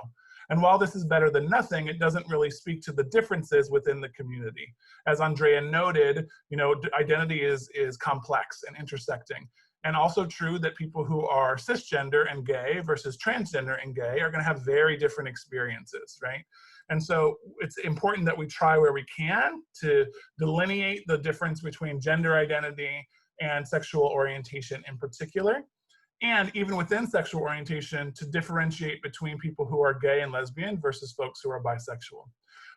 And while this is better than nothing, it doesn't really speak to the differences within the community. As Andrea noted, you know, identity is complex and intersecting. And also true that people who are cisgender and gay versus transgender and gay are gonna have very different experiences, right? And so it's important that we try where we can to delineate the difference between gender identity and sexual orientation in particular. And even within sexual orientation, to differentiate between people who are gay and lesbian versus folks who are bisexual.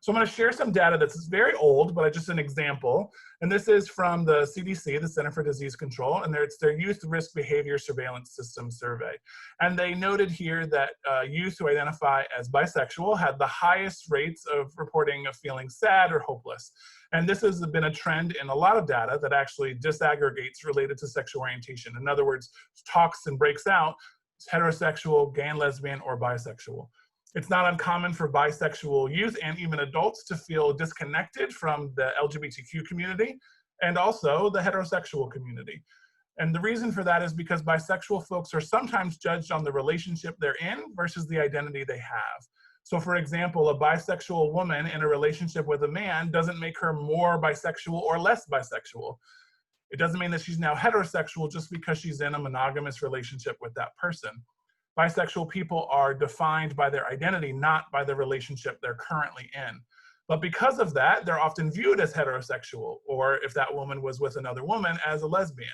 So I'm going to share some data that's very old, but just an example. And this is from the CDC, the Center for Disease Control, and it's their Youth Risk Behavior Surveillance System survey. And they noted here that youth who identify as bisexual had the highest rates of reporting of feeling sad or hopeless. And this has been a trend in a lot of data that actually disaggregates related to sexual orientation. In other words, talks and breaks out heterosexual, gay and lesbian, or bisexual. It's not uncommon for bisexual youth and even adults to feel disconnected from the LGBTQ community and also the heterosexual community. And the reason for that is because bisexual folks are sometimes judged on the relationship they're in versus the identity they have. So for example, a bisexual woman in a relationship with a man doesn't make her more bisexual or less bisexual. It doesn't mean that she's now heterosexual just because she's in a monogamous relationship with that person. Bisexual people are defined by their identity, not by the relationship they're currently in. But because of that, they're often viewed as heterosexual, or if that woman was with another woman, as a lesbian.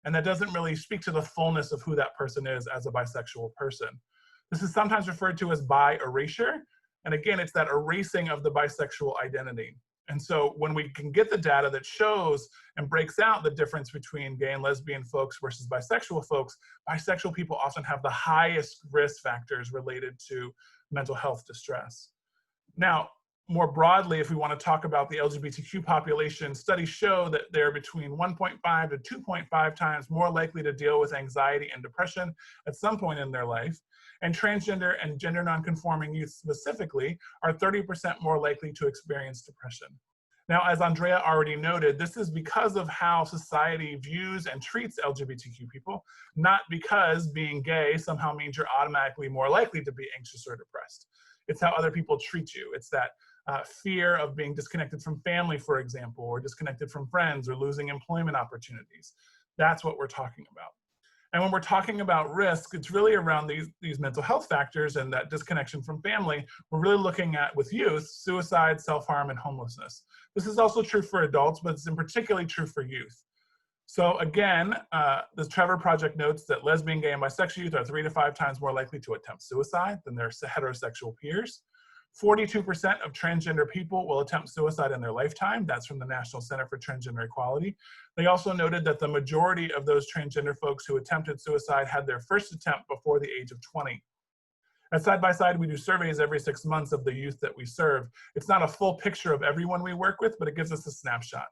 And that doesn't really speak to the fullness of who that person is as a bisexual person. This is sometimes referred to as bi erasure. And again, it's that erasing of the bisexual identity. And so when we can get the data that shows and breaks out the difference between gay and lesbian folks versus bisexual folks, bisexual people often have the highest risk factors related to mental health distress. Now, more broadly, if we want to talk about the LGBTQ population, studies show that they're between 1.5 to 2.5 times more likely to deal with anxiety and depression at some point in their life. And transgender and gender nonconforming youth specifically are 30% more likely to experience depression. Now, as Andrea already noted, this is because of how society views and treats LGBTQ people, not because being gay somehow means you're automatically more likely to be anxious or depressed. It's how other people treat you. It's that fear of being disconnected from family, for example, or disconnected from friends, or losing employment opportunities. That's what we're talking about. And when we're talking about risk, it's really around these mental health factors and that disconnection from family. We're really looking at, with youth, suicide, self-harm, and homelessness. This is also true for adults, but it's in particularly true for youth. So again, the Trevor Project notes that lesbian, gay, and bisexual youth are 3 to 5 times more likely to attempt suicide than their heterosexual peers. 42% of transgender people will attempt suicide in their lifetime. That's from the National Center for Transgender Equality. They also noted that the majority of those transgender folks who attempted suicide had their first attempt before the age of 20. At Side by Side, we do surveys every 6 months of the youth that we serve. It's not a full picture of everyone we work with, but it gives us a snapshot.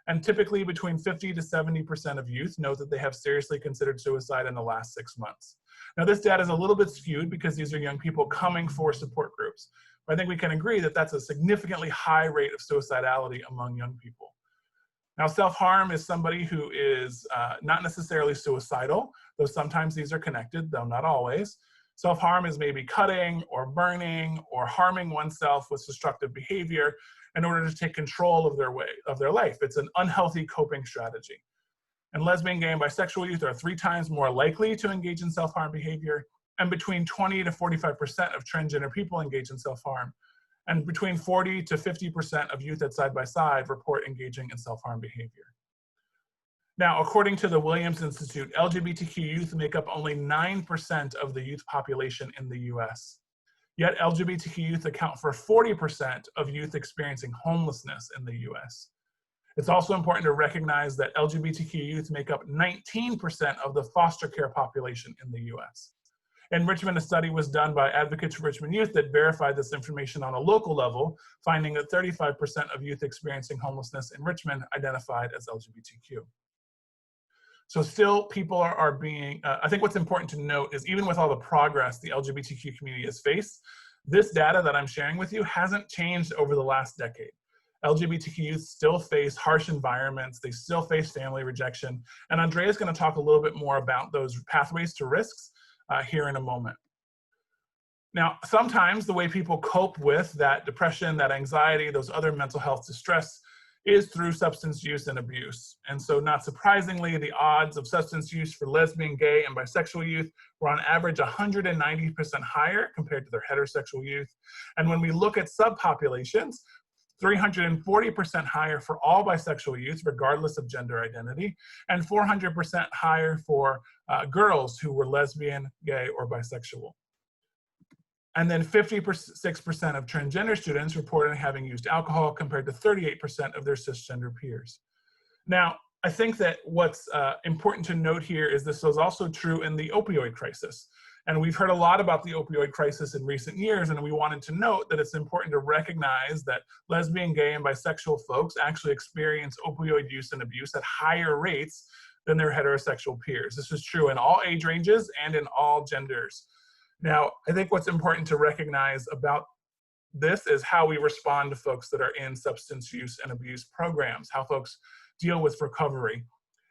And typically between 50 to 70% of youth note that they have seriously considered suicide in the last 6 months. Now this data is a little bit skewed because these are young people coming for support groups. But I think we can agree that that's a significantly high rate of suicidality among young people. Now self-harm is somebody who is not necessarily suicidal, though sometimes these are connected, though not always. Self-harm is maybe cutting or burning or harming oneself with destructive behavior in order to take control of their life. It's an unhealthy coping strategy. And lesbian, gay, and bisexual youth are 3 times more likely to engage in self-harm behavior, and between 20 to 45% of transgender people engage in self-harm. And between 40 to 50% of youth at Side by Side report engaging in self-harm behavior. Now, according to the Williams Institute, LGBTQ youth make up only 9% of the youth population in the US. Yet LGBTQ youth account for 40% of youth experiencing homelessness in the US. It's also important to recognize that LGBTQ youth make up 19% of the foster care population in the US. In Richmond, a study was done by Advocates for Richmond Youth that verified this information on a local level, finding that 35% of youth experiencing homelessness in Richmond identified as LGBTQ. So still people are being, I think what's important to note is even with all the progress the LGBTQ community has faced, this data that I'm sharing with you hasn't changed over the last decade. LGBTQ youth still face harsh environments, they still face family rejection, and Andrea's gonna talk a little bit more about those pathways to risks here in a moment. Now, sometimes the way people cope with that depression, that anxiety, those other mental health distress is through substance use and abuse. And so not surprisingly, the odds of substance use for lesbian, gay, and bisexual youth were on average 190% higher compared to their heterosexual youth. And when we look at subpopulations, 340% higher for all bisexual youth, regardless of gender identity, and 400% higher for girls who were lesbian, gay, or bisexual. And then 56% of transgender students reported having used alcohol compared to 38% of their cisgender peers. Now, I think that what's important to note here is this was also true in the opioid crisis. And we've heard a lot about the opioid crisis in recent years, and we wanted to note that it's important to recognize that lesbian, gay, and bisexual folks actually experience opioid use and abuse at higher rates than their heterosexual peers. This is true in all age ranges and in all genders. Now, I think what's important to recognize about this is how we respond to folks that are in substance use and abuse programs, how folks deal with recovery.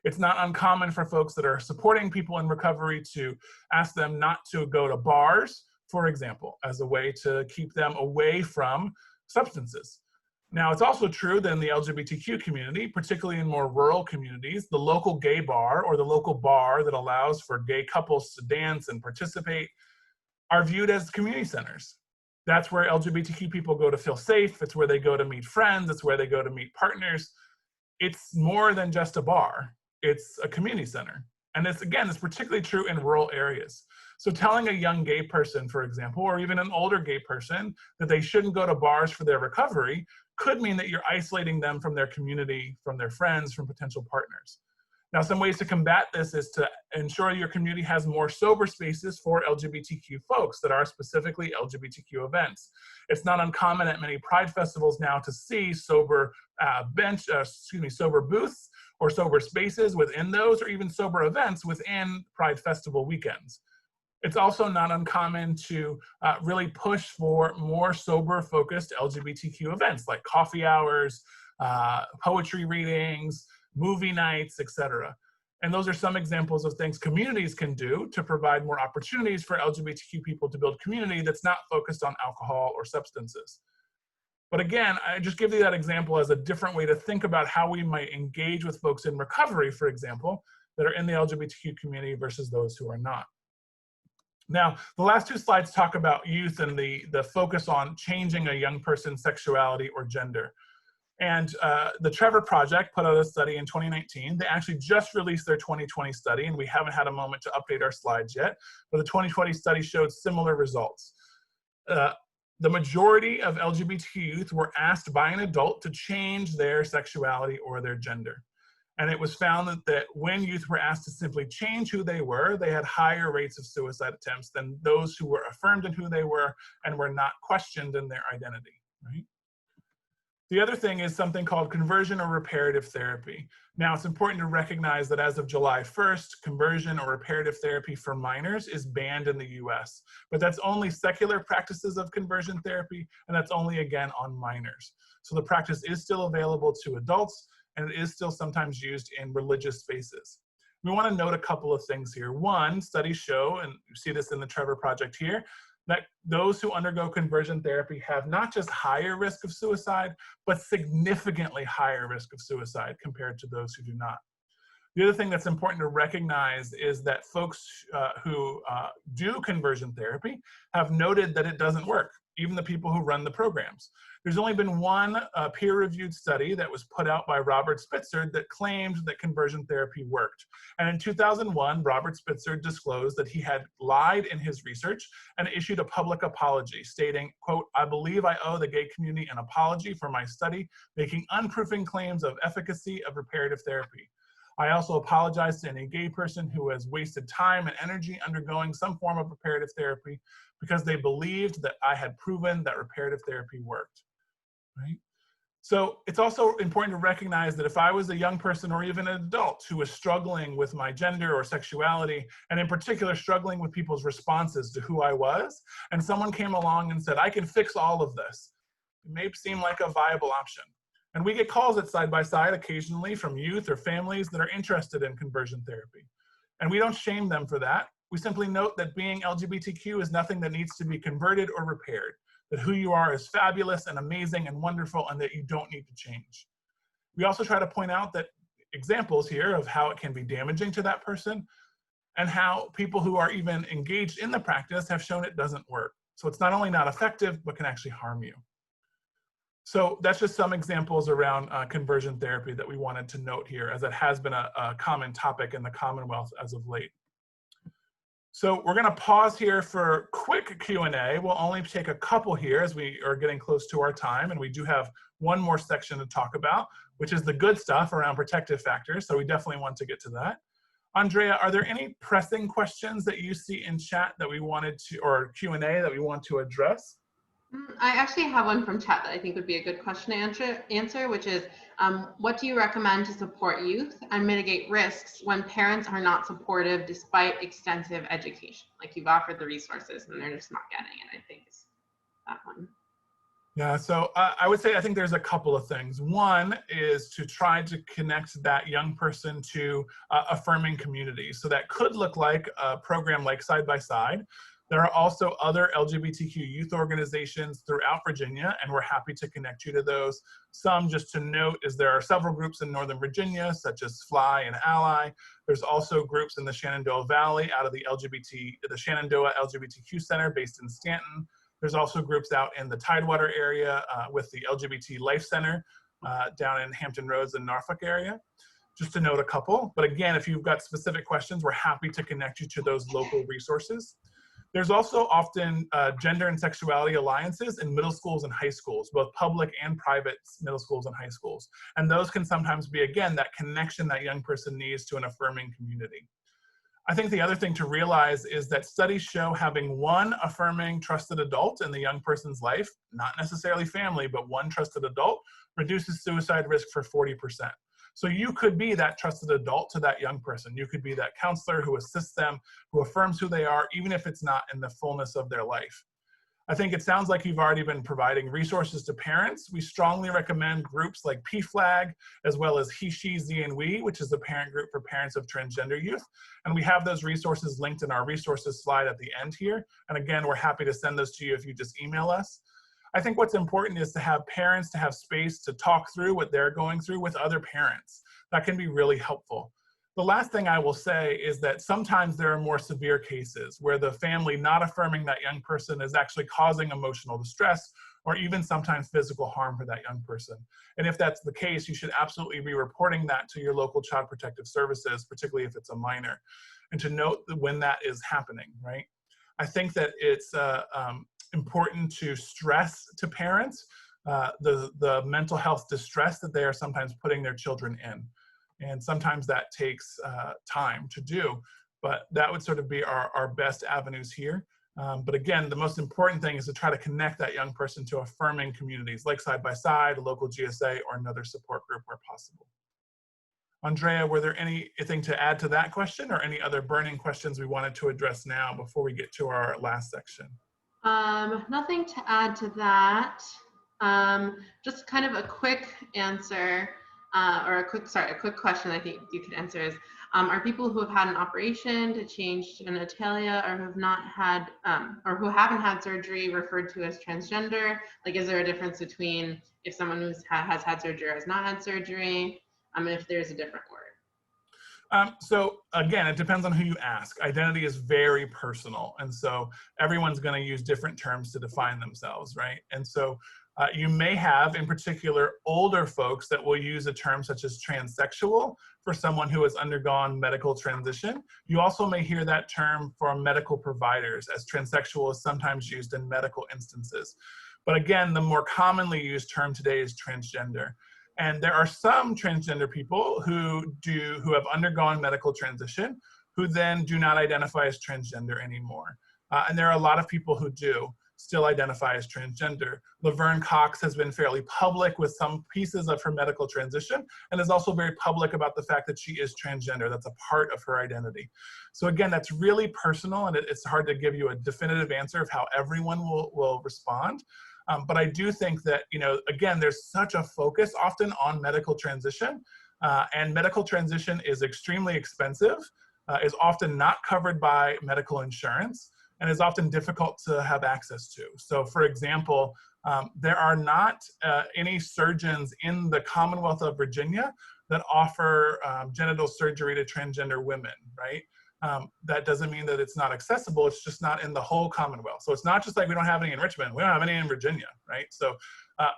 It's not uncommon for folks that are supporting people in recovery to ask them not to go to bars, for example, as a way to keep them away from substances. Now, it's also true that in the LGBTQ community, particularly in more rural communities, the local gay bar or the local bar that allows for gay couples to dance and participate are viewed as community centers. That's where LGBTQ people go to feel safe. It's where they go to meet friends. It's where they go to meet partners. It's more than just a bar. It's a community center. And it's, again, it's particularly true in rural areas. So telling a young gay person, for example, or even an older gay person that they shouldn't go to bars for their recovery could mean that you're isolating them from their community, from their friends, from potential partners. Now, some ways to combat this is to ensure your community has more sober spaces for LGBTQ folks that are specifically LGBTQ events. It's not uncommon at many Pride festivals now to see sober sober booths or sober spaces within those, or even sober events within Pride festival weekends. It's also not uncommon to really push for more sober-focused LGBTQ events like coffee hours, poetry readings, movie nights, etc. And those are some examples of things communities can do to provide more opportunities for LGBTQ people to build community that's not focused on alcohol or substances. But again, I just give you that example as a different way to think about how we might engage with folks in recovery, for example, that are in the LGBTQ community versus those who are not. Now, the last two slides talk about youth and the focus on changing a young person's sexuality or gender. And the Trevor Project put out a study in 2019. They actually just released their 2020 study, and we haven't had a moment to update our slides yet, but the 2020 study showed similar results. The majority of LGBTQ youth were asked by an adult to change their sexuality or their gender. And it was found that when youth were asked to simply change who they were, they had higher rates of suicide attempts than those who were affirmed in who they were and were not questioned in their identity, right? The other thing is something called conversion or reparative therapy. Now, it's important to recognize that as of July 1st, conversion or reparative therapy for minors is banned in the US, but that's only secular practices of conversion therapy, and that's only, again, on minors. So the practice is still available to adults, and it is still sometimes used in religious spaces. We want to note a couple of things here. One, studies show, and you see this in the Trevor Project here, that those who undergo conversion therapy have not just higher risk of suicide, but significantly higher risk of suicide compared to those who do not. The other thing that's important to recognize is that folks who do conversion therapy have noted that it doesn't work, even the people who run the programs. There's only been one peer-reviewed study that was put out by Robert Spitzer that claimed that conversion therapy worked. And in 2001, Robert Spitzer disclosed that he had lied in his research and issued a public apology stating, quote, "I believe I owe the gay community an apology for my study, making unproven claims of efficacy of reparative therapy. I also apologize to any gay person who has wasted time and energy undergoing some form of reparative therapy because they believed that I had proven that reparative therapy worked." Right? So it's also important to recognize that if I was a young person or even an adult who was struggling with my gender or sexuality, and in particular struggling with people's responses to who I was, and someone came along and said, "I can fix all of this," it may seem like a viable option. And we get calls at Side by Side occasionally from youth or families that are interested in conversion therapy. And we don't shame them for that. We simply note that being LGBTQ is nothing that needs to be converted or repaired, that who you are is fabulous and amazing and wonderful, and that you don't need to change. We also try to point out that examples here of how it can be damaging to that person and how people who are even engaged in the practice have shown it doesn't work. So it's not only not effective, but can actually harm you. So that's just some examples around conversion therapy that we wanted to note here, as it has been a common topic in the Commonwealth as of late. So we're going to pause here for quick Q&A. We'll only take a couple here as we are getting close to our time, and we do have one more section to talk about, which is the good stuff around protective factors. So we definitely want to get to that. Andrea, are there any pressing questions that you see in chat that we wanted to, or Q&A that we want to address? I actually have one from chat that I think would be a good question to answer, which is, what do you recommend to support youth and mitigate risks when parents are not supportive despite extensive education? Like, you've offered the resources and they're just not getting it, I think is that one. Yeah, so I would say I think there's a couple of things. One is to try to connect that young person to affirming communities. So that could look like a program like Side by Side. There are also other LGBTQ youth organizations throughout Virginia, and we're happy to connect you to those. Some, just to note, is there are several groups in Northern Virginia, such as FLY and Ally. There's also groups in the Shenandoah Valley out of the Shenandoah LGBTQ Center based in Stanton. There's also groups out in the Tidewater area with the LGBT Life Center down in Hampton Roads and Norfolk area. Just to note a couple, but again, if you've got specific questions, we're happy to connect you to those local resources. There's also often gender and sexuality alliances in middle schools and high schools, both public and private middle schools and high schools. And those can sometimes be, again, that connection that young person needs to an affirming community. I think the other thing to realize is that studies show having one affirming, trusted adult in the young person's life, not necessarily family, but one trusted adult, reduces suicide risk for 40%. So you could be that trusted adult to that young person. You could be that counselor who assists them, who affirms who they are, even if it's not in the fullness of their life. I think it sounds like you've already been providing resources to parents. We strongly recommend groups like PFLAG, as well as He, She, Ze, and We, which is the parent group for parents of transgender youth. And we have those resources linked in our resources slide at the end here. And again, we're happy to send those to you if you just email us. I think what's important is to have parents to have space to talk through what they're going through with other parents. That can be really helpful. The last thing I will say is that sometimes there are more severe cases where the family not affirming that young person is actually causing emotional distress or even sometimes physical harm for that young person. And if that's the case, you should absolutely be reporting that to your local child protective services, particularly if it's a minor, and to note when that is happening, right? I think that it's important to stress to parents the mental health distress that they are sometimes putting their children in. And sometimes that takes time to do, but that would sort of be our best avenues here. But again, the most important thing is to try to connect that young person to affirming communities like Side by Side, a local GSA, or another support group where possible. Andrea, were there anything to add to that question or any other burning questions we wanted to address now before we get to our last section? Nothing to add to that. Just kind of a quick answer. Or a quick question I think you could answer is, are people who have had an operation to change genitalia or who have not had, or who haven't had surgery referred to as transgender? Like, is there a difference between if someone who has had surgery or has not had surgery? And if there's a different word. So again, it depends on who you ask. Identity is very personal. And so everyone's going to use different terms to define themselves, right? And so you may have, in particular, older folks that will use a term such as transsexual for someone who has undergone medical transition. You also may hear that term for medical providers, as transsexual is sometimes used in medical instances. But again, the more commonly used term today is transgender. And there are some transgender people who have undergone medical transition who then do not identify as transgender anymore. And there are a lot of people who do still identify as transgender. Laverne Cox has been fairly public with some pieces of her medical transition and is also very public about the fact that she is transgender. That's a part of her identity. So again, that's really personal, and it's hard to give you a definitive answer of how everyone will respond. But I do think that, again, there's such a focus often on medical transition, and medical transition is extremely expensive, is often not covered by medical insurance, and is often difficult to have access to. So for example, there are not any surgeons in the Commonwealth of Virginia that offer genital surgery to transgender women, right? That doesn't mean that it's not accessible, it's just not in the whole Commonwealth. So it's not just like we don't have any in Richmond, we don't have any in Virginia, right? So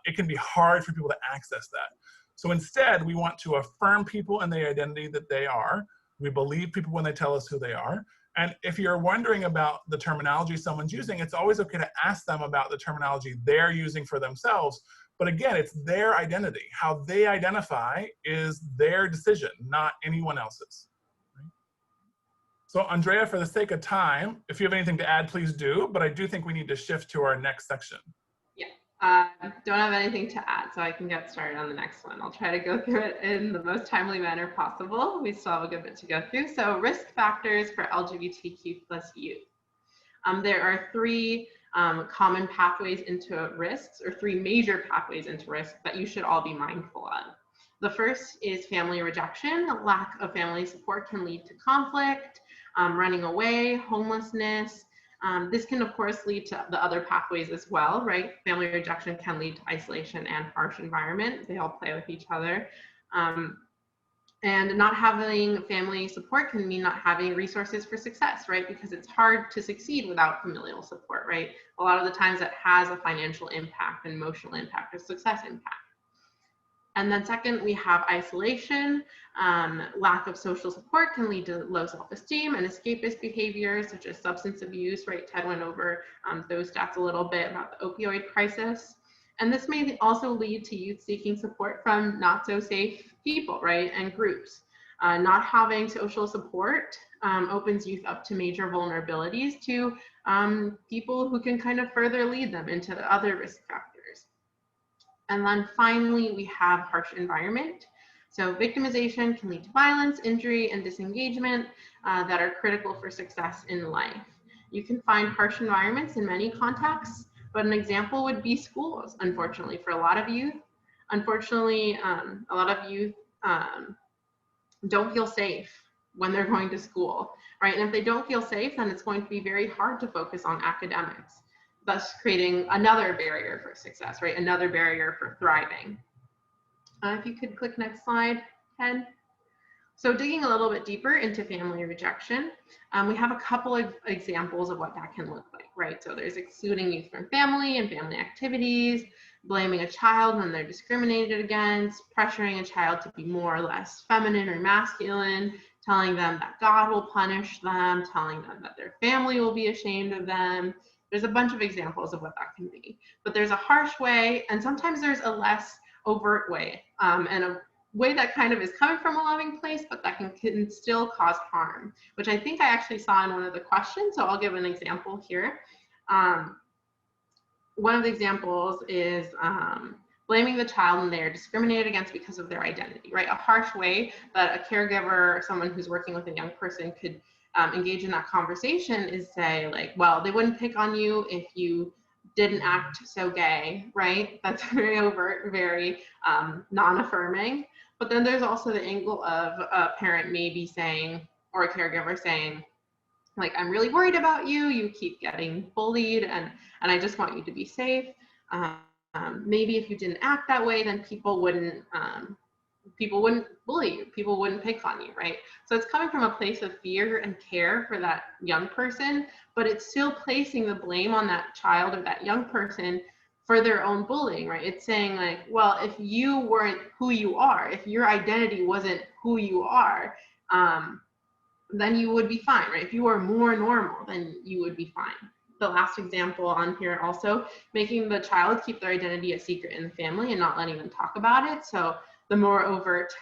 it can be hard for people to access that. So instead, we want to affirm people in the identity that they are. We believe people when they tell us who they are. And if you're wondering about the terminology someone's using, it's always okay to ask them about the terminology they're using for themselves. But again, it's their identity. How they identify is their decision, not anyone else's. So Andrea, for the sake of time, if you have anything to add, please do. But I do think we need to shift to our next section. Yeah, don't have anything to add, so I can get started on the next one. I'll try to go through it in the most timely manner possible. We still have a good bit to go through. So risk factors for LGBTQ plus youth. There are three common pathways into risks, or three major pathways into risk that you should all be mindful of. The first is family rejection. A lack of family support can lead to conflict, running away, homelessness. This can, of course, lead to the other pathways as well, right? Family rejection can lead to isolation and harsh environment. They all play with each other. And not having family support can mean not having resources for success, right? Because it's hard to succeed without familial support, right? A lot of the times that has a financial impact, an emotional impact, or success impact. And then second, we have isolation. Lack of social support can lead to low self-esteem and escapist behaviors such as substance abuse, right? Ted went over those stats a little bit about the opioid crisis. And this may also lead to youth seeking support from not so safe people, right? And groups. Not having social support opens youth up to major vulnerabilities to people who can kind of further lead them into the other risk factors. And then finally, we have harsh environment. So victimization can lead to violence, injury, and disengagement that are critical for success in life. You can find harsh environments in many contexts, but an example would be schools, unfortunately, for a lot of youth. Unfortunately, a lot of youth don't feel safe when they're going to school, right? And if they don't feel safe, then it's going to be very hard to focus on academics, thus creating another barrier for success, right? Another barrier for thriving. If you could click next slide, Ted. So digging a little bit deeper into family rejection, we have a couple of examples of what that can look like, right? So there's excluding youth from family and family activities, blaming a child when they're discriminated against, pressuring a child to be more or less feminine or masculine, telling them that God will punish them, telling them that their family will be ashamed of them. There's a bunch of examples of what that can be, but there's a harsh way, and sometimes there's a less overt way, and a way that kind of is coming from a loving place, but that can still cause harm, which I think I actually saw in one of the questions, so I'll give an example here. One of the examples is blaming the child when they are discriminated against because of their identity, right? A harsh way that a caregiver or someone who's working with a young person could engage in that conversation is say like, well, they wouldn't pick on you if you didn't act so gay, right? That's very overt, very non-affirming. But then there's also the angle of a parent maybe saying, or a caregiver saying, like, I'm really worried about you, you keep getting bullied, and I just want you to be safe. Maybe if you didn't act that way, then people wouldn't bully you, people wouldn't pick on you, right? So it's coming from a place of fear and care for that young person, but it's still placing the blame on that child or that young person for their own bullying, right? It's saying like, well, if you weren't who you are, if your identity wasn't who you are, then you would be fine, right? If you were more normal, then you would be fine. The last example on here also, making the child keep their identity a secret in the family and not letting them talk about it. So the more overt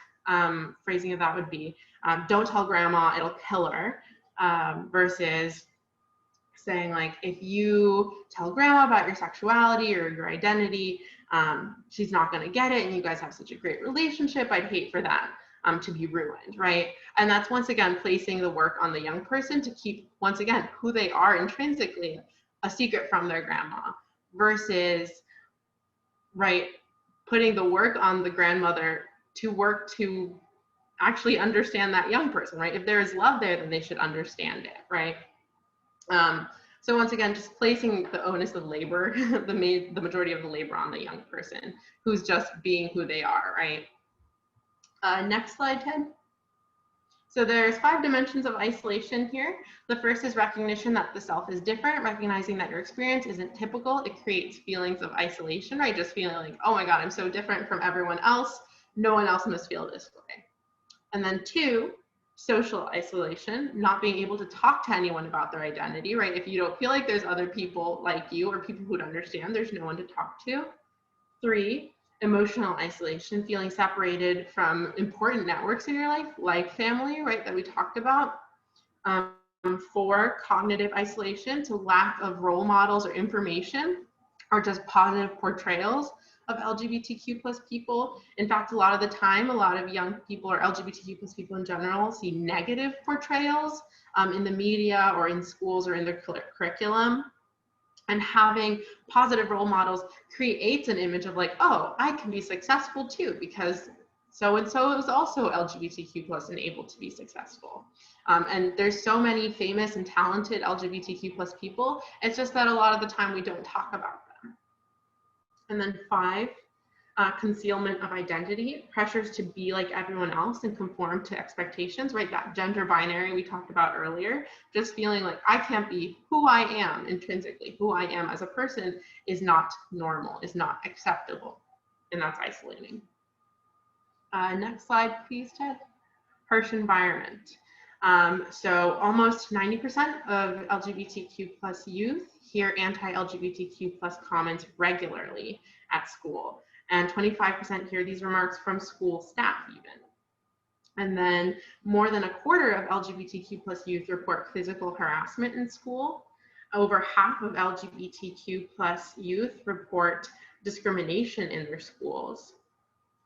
phrasing of that would be, don't tell grandma, it'll kill her, versus saying like, if you tell grandma about your sexuality or your identity, she's not gonna get it and you guys have such a great relationship, I'd hate for that to be ruined, right? And that's once again placing the work on the young person to keep, once again, who they are intrinsically a secret from their grandma, versus, right, putting the work on the grandmother to work to actually understand that young person, right? If there is love there, then they should understand it, right? So once again, just placing the onus of labor, the majority of the labor on the young person who's just being who they are, right? Next slide, Ted. So there's 5 dimensions of isolation here. The first is recognition that the self is different, recognizing that your experience isn't typical. It creates feelings of isolation, right? Just feeling like, oh my God, I'm so different from everyone else. No one else must feel this way. And then 2, social isolation, not being able to talk to anyone about their identity, right? If you don't feel like there's other people like you or people who'd understand, there's no one to talk to. 3, emotional isolation, feeling separated from important networks in your life, like family, right, that we talked about. 4, cognitive isolation, so lack of role models or information, or just positive portrayals of LGBTQ plus people. In fact, a lot of the time, a lot of young people or LGBTQ plus people in general see negative portrayals in the media or in schools or in their curriculum. And having positive role models creates an image of like, oh, I can be successful too, because so-and-so is also LGBTQ plus and able to be successful. And there's so many famous and talented LGBTQ plus people. It's just that a lot of the time we don't talk about them. And then 5, concealment of identity, pressures to be like everyone else and conform to expectations, right? That gender binary we talked about earlier, just feeling like I can't be who I am intrinsically, who I am as a person is not normal, is not acceptable, and that's isolating. Next slide, please, Ted. Harsh environment. So almost 90% of LGBTQ plus youth hear anti-LGBTQ plus comments regularly at school, and 25% hear these remarks from school staff even. And then more than a quarter of LGBTQ plus youth report physical harassment in school. Over half of LGBTQ plus youth report discrimination in their schools.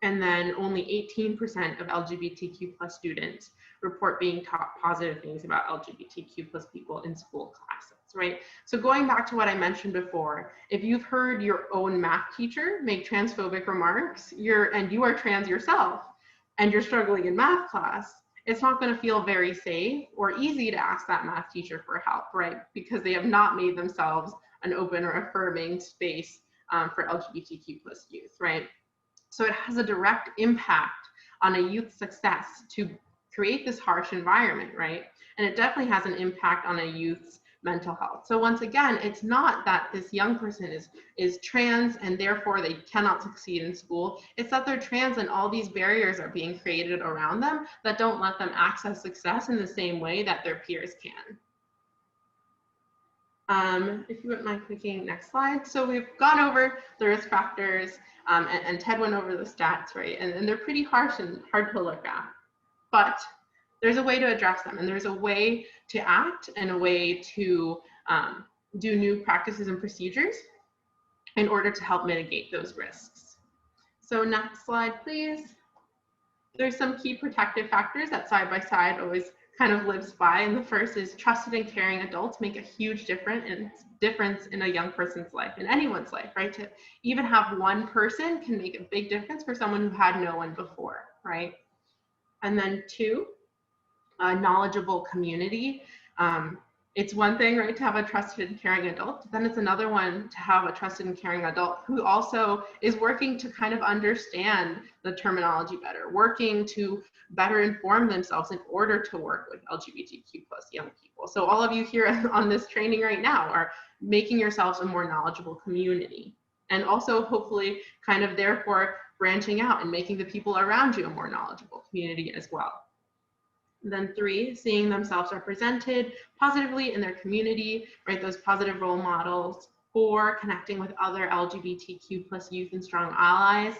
And then only 18% of LGBTQ plus students report being taught positive things about LGBTQ plus people in school classes, right? So going back to what I mentioned before, if you've heard your own math teacher make transphobic remarks, and you are trans yourself, and you're struggling in math class, it's not going to feel very safe or easy to ask that math teacher for help, right? Because they have not made themselves an open or affirming space for LGBTQ plus youth, right? So it has a direct impact on a youth's success to create this harsh environment, right? And it definitely has an impact on a youth's mental health. So once again, it's not that this young person is trans and therefore they cannot succeed in school. It's that they're trans and all these barriers are being created around them that don't let them access success in the same way that their peers can. If you wouldn't mind clicking next slide. So we've gone over the risk factors and Ted went over the stats, right? And they're pretty harsh and hard to look at, but there's a way to address them and there's a way to act and a way to do new practices and procedures in order to help mitigate those risks. So next slide, please. There's some key protective factors that side by side always kind of lives by, and the first is trusted and caring adults make a huge difference in a young person's life, in anyone's life, right? To even have one person can make a big difference for someone who had no one before, right? And then 2, a knowledgeable community. It's one thing, right, to have a trusted and caring adult, then it's another one to have a trusted and caring adult who also is working to kind of understand the terminology better, working to better inform themselves in order to work with LGBTQ plus young people. So all of you here on this training right now are making yourselves a more knowledgeable community, and also hopefully kind of therefore branching out and making the people around you a more knowledgeable community as well. Then 3, seeing themselves represented positively in their community, right? Those positive role models. 4, connecting with other LGBTQ plus youth and strong allies.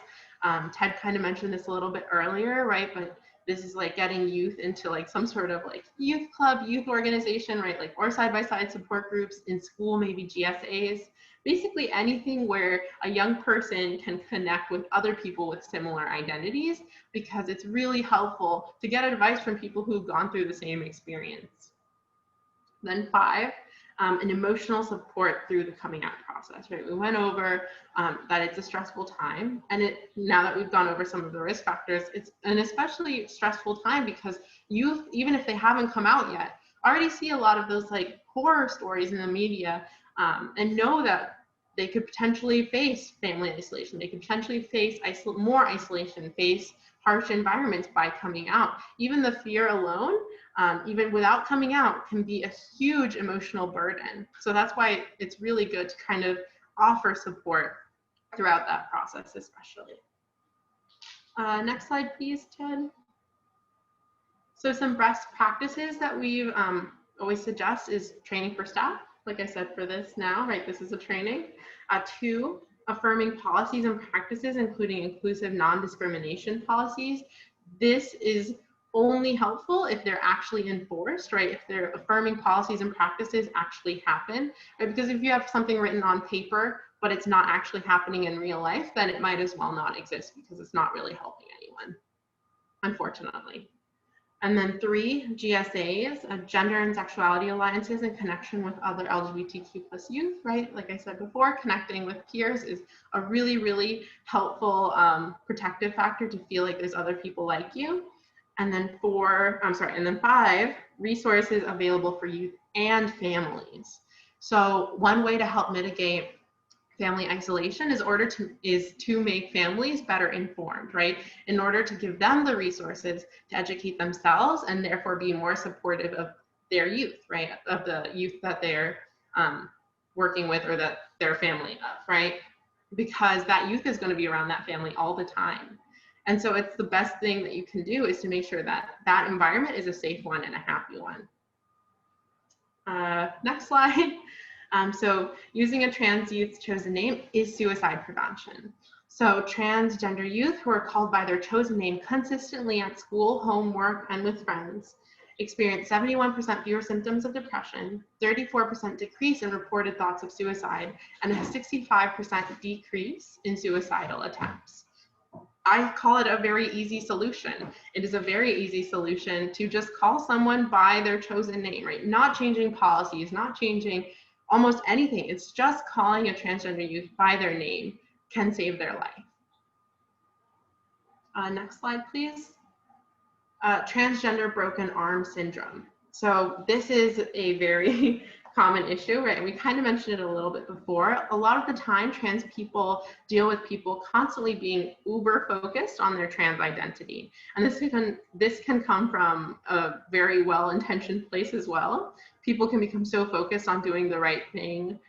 Ted kind of mentioned this a little bit earlier, right? But this is like getting youth into like some sort of like youth club, youth organization, right? Like, or side-by-side support groups in school, maybe GSAs. Basically anything where a young person can connect with other people with similar identities, because it's really helpful to get advice from people who've gone through the same experience. Then 5, an emotional support through the coming out process, right? We went over that it's a stressful time, and now that we've gone over some of the risk factors, it's an especially stressful time because youth, even if they haven't come out yet, already see a lot of those like horror stories in the media, and know that they could potentially face family isolation, they could potentially face more isolation, face harsh environments by coming out. Even the fear alone, even without coming out, can be a huge emotional burden. So that's why it's really good to kind of offer support throughout that process, especially. Next slide, please, Ted. So some best practices that we always suggest is training for staff. Like I said, for this now, right, this is a training. 2, affirming policies and practices, including inclusive non-discrimination policies. This is only helpful if they're actually enforced, right? If their affirming policies and practices actually happen, right? Because if you have something written on paper, but it's not actually happening in real life, then it might as well not exist because it's not really helping anyone, unfortunately. And then 3, GSAs, gender and sexuality alliances in connection with other LGBTQ plus youth, right? Like I said before, connecting with peers is a really, really helpful protective factor to feel like there's other people like you. And then 5, resources available for youth and families. So one way to help mitigate family isolation is to make families better informed, right? In order to give them the resources to educate themselves and therefore be more supportive of their youth, right? Of the youth that they're working with or that their family of, right? Because that youth is going to be around that family all the time. And so it's the best thing that you can do is to make sure that that environment is a safe one and a happy one. Next slide. So using a trans youth's chosen name is suicide prevention. So transgender youth who are called by their chosen name consistently at school, home, work, and with friends experience 71% fewer symptoms of depression, 34% decrease in reported thoughts of suicide, and a 65% decrease in suicidal attempts. I call it a very easy solution. It is a very easy solution to just call someone by their chosen name, right? Not changing policies, not changing almost anything. It's just calling a transgender youth by their name can save their life. Next slide, please. Transgender broken arm syndrome. So this is a very common issue, right? And we kind of mentioned it a little bit before. A lot of the time, trans people deal with people constantly being uber focused on their trans identity. And this can come from a very well-intentioned place as well. People can become so focused on doing the right thing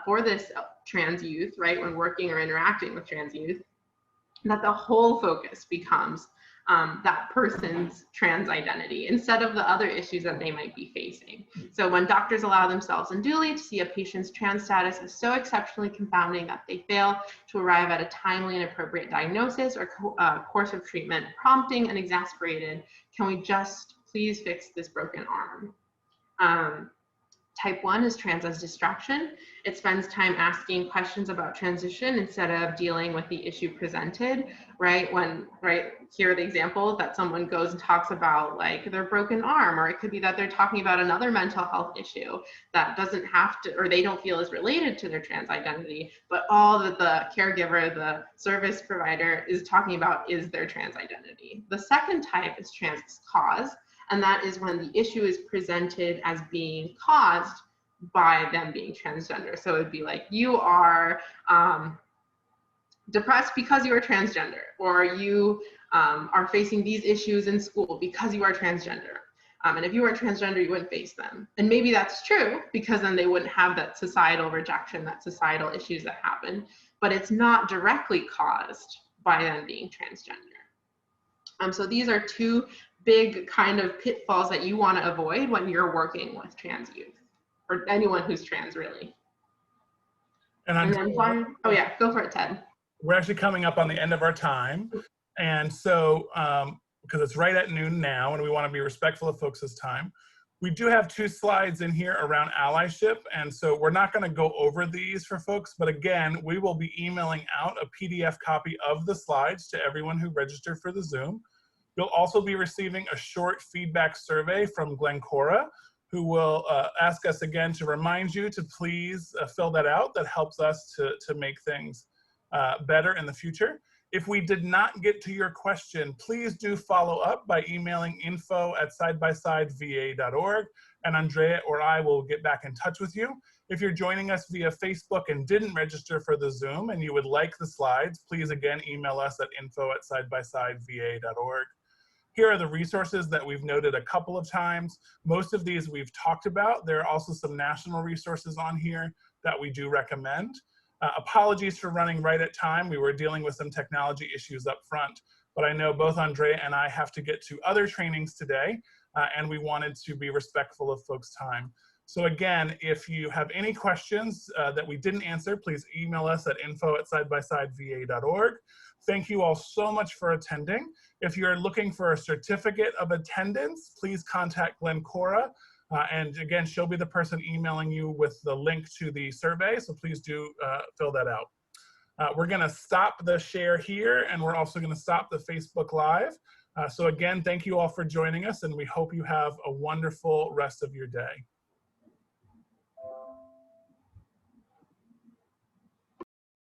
for this trans youth, right? When working or interacting with trans youth, that the whole focus becomes that person's trans identity instead of the other issues that they might be facing. So when doctors allow themselves unduly to see a patient's trans status is so exceptionally confounding that they fail to arrive at a timely and appropriate diagnosis or course of treatment, prompting and exasperated, can we just please fix this broken arm? Type 1 is trans as distraction. It spends time asking questions about transition instead of dealing with the issue presented, right? Here are the examples that someone goes and talks about like their broken arm, or it could be that they're talking about another mental health issue that doesn't have to, or they don't feel is related to their trans identity, but all that the caregiver, the service provider is talking about is their trans identity. The second type is trans cause. And that is when the issue is presented as being caused by them being transgender. So it'd be like, you are depressed because you are transgender, or you are facing these issues in school because you are transgender. And if you weren't transgender, you wouldn't face them. And maybe that's true because then they wouldn't have that societal rejection, that societal issues that happen, but it's not directly caused by them being transgender. So these are two big kind of pitfalls that you want to avoid when you're working with trans youth, or anyone who's trans, really. And then oh yeah, go for it, Ted. We're actually coming up on the end of our time. And so, because it's right at noon now, and we want to be respectful of folks' time, we do have 2 slides in here around allyship. And so we're not going to go over these for folks, but again, we will be emailing out a PDF copy of the slides to everyone who registered for the Zoom. You'll also be receiving a short feedback survey from Glencora, who will ask us again to remind you to please fill that out. That helps us to make things better in the future. If we did not get to your question, please do follow up by emailing info@sidebysideva.org, and Andrea or I will get back in touch with you. If you're joining us via Facebook and didn't register for the Zoom and you would like the slides, please again email us at info@sidebysideva.org. Here are the resources that we've noted a couple of times. Most of these we've talked about. There are also some national resources on here that we do recommend. Apologies for running right at time. We were dealing with some technology issues up front, but I know both Andrea and I have to get to other trainings today. and we wanted to be respectful of folks' time. So again, if you have any questions that we didn't answer, please email us at info@sidebysideva.org. Thank you all so much for attending. If you're looking for a certificate of attendance, please contact Glenn Cora. And again, she'll be the person emailing you with the link to the survey, so please do fill that out. We're gonna stop the share here, and we're also gonna stop the Facebook Live. So again, thank you all for joining us, and we hope you have a wonderful rest of your day.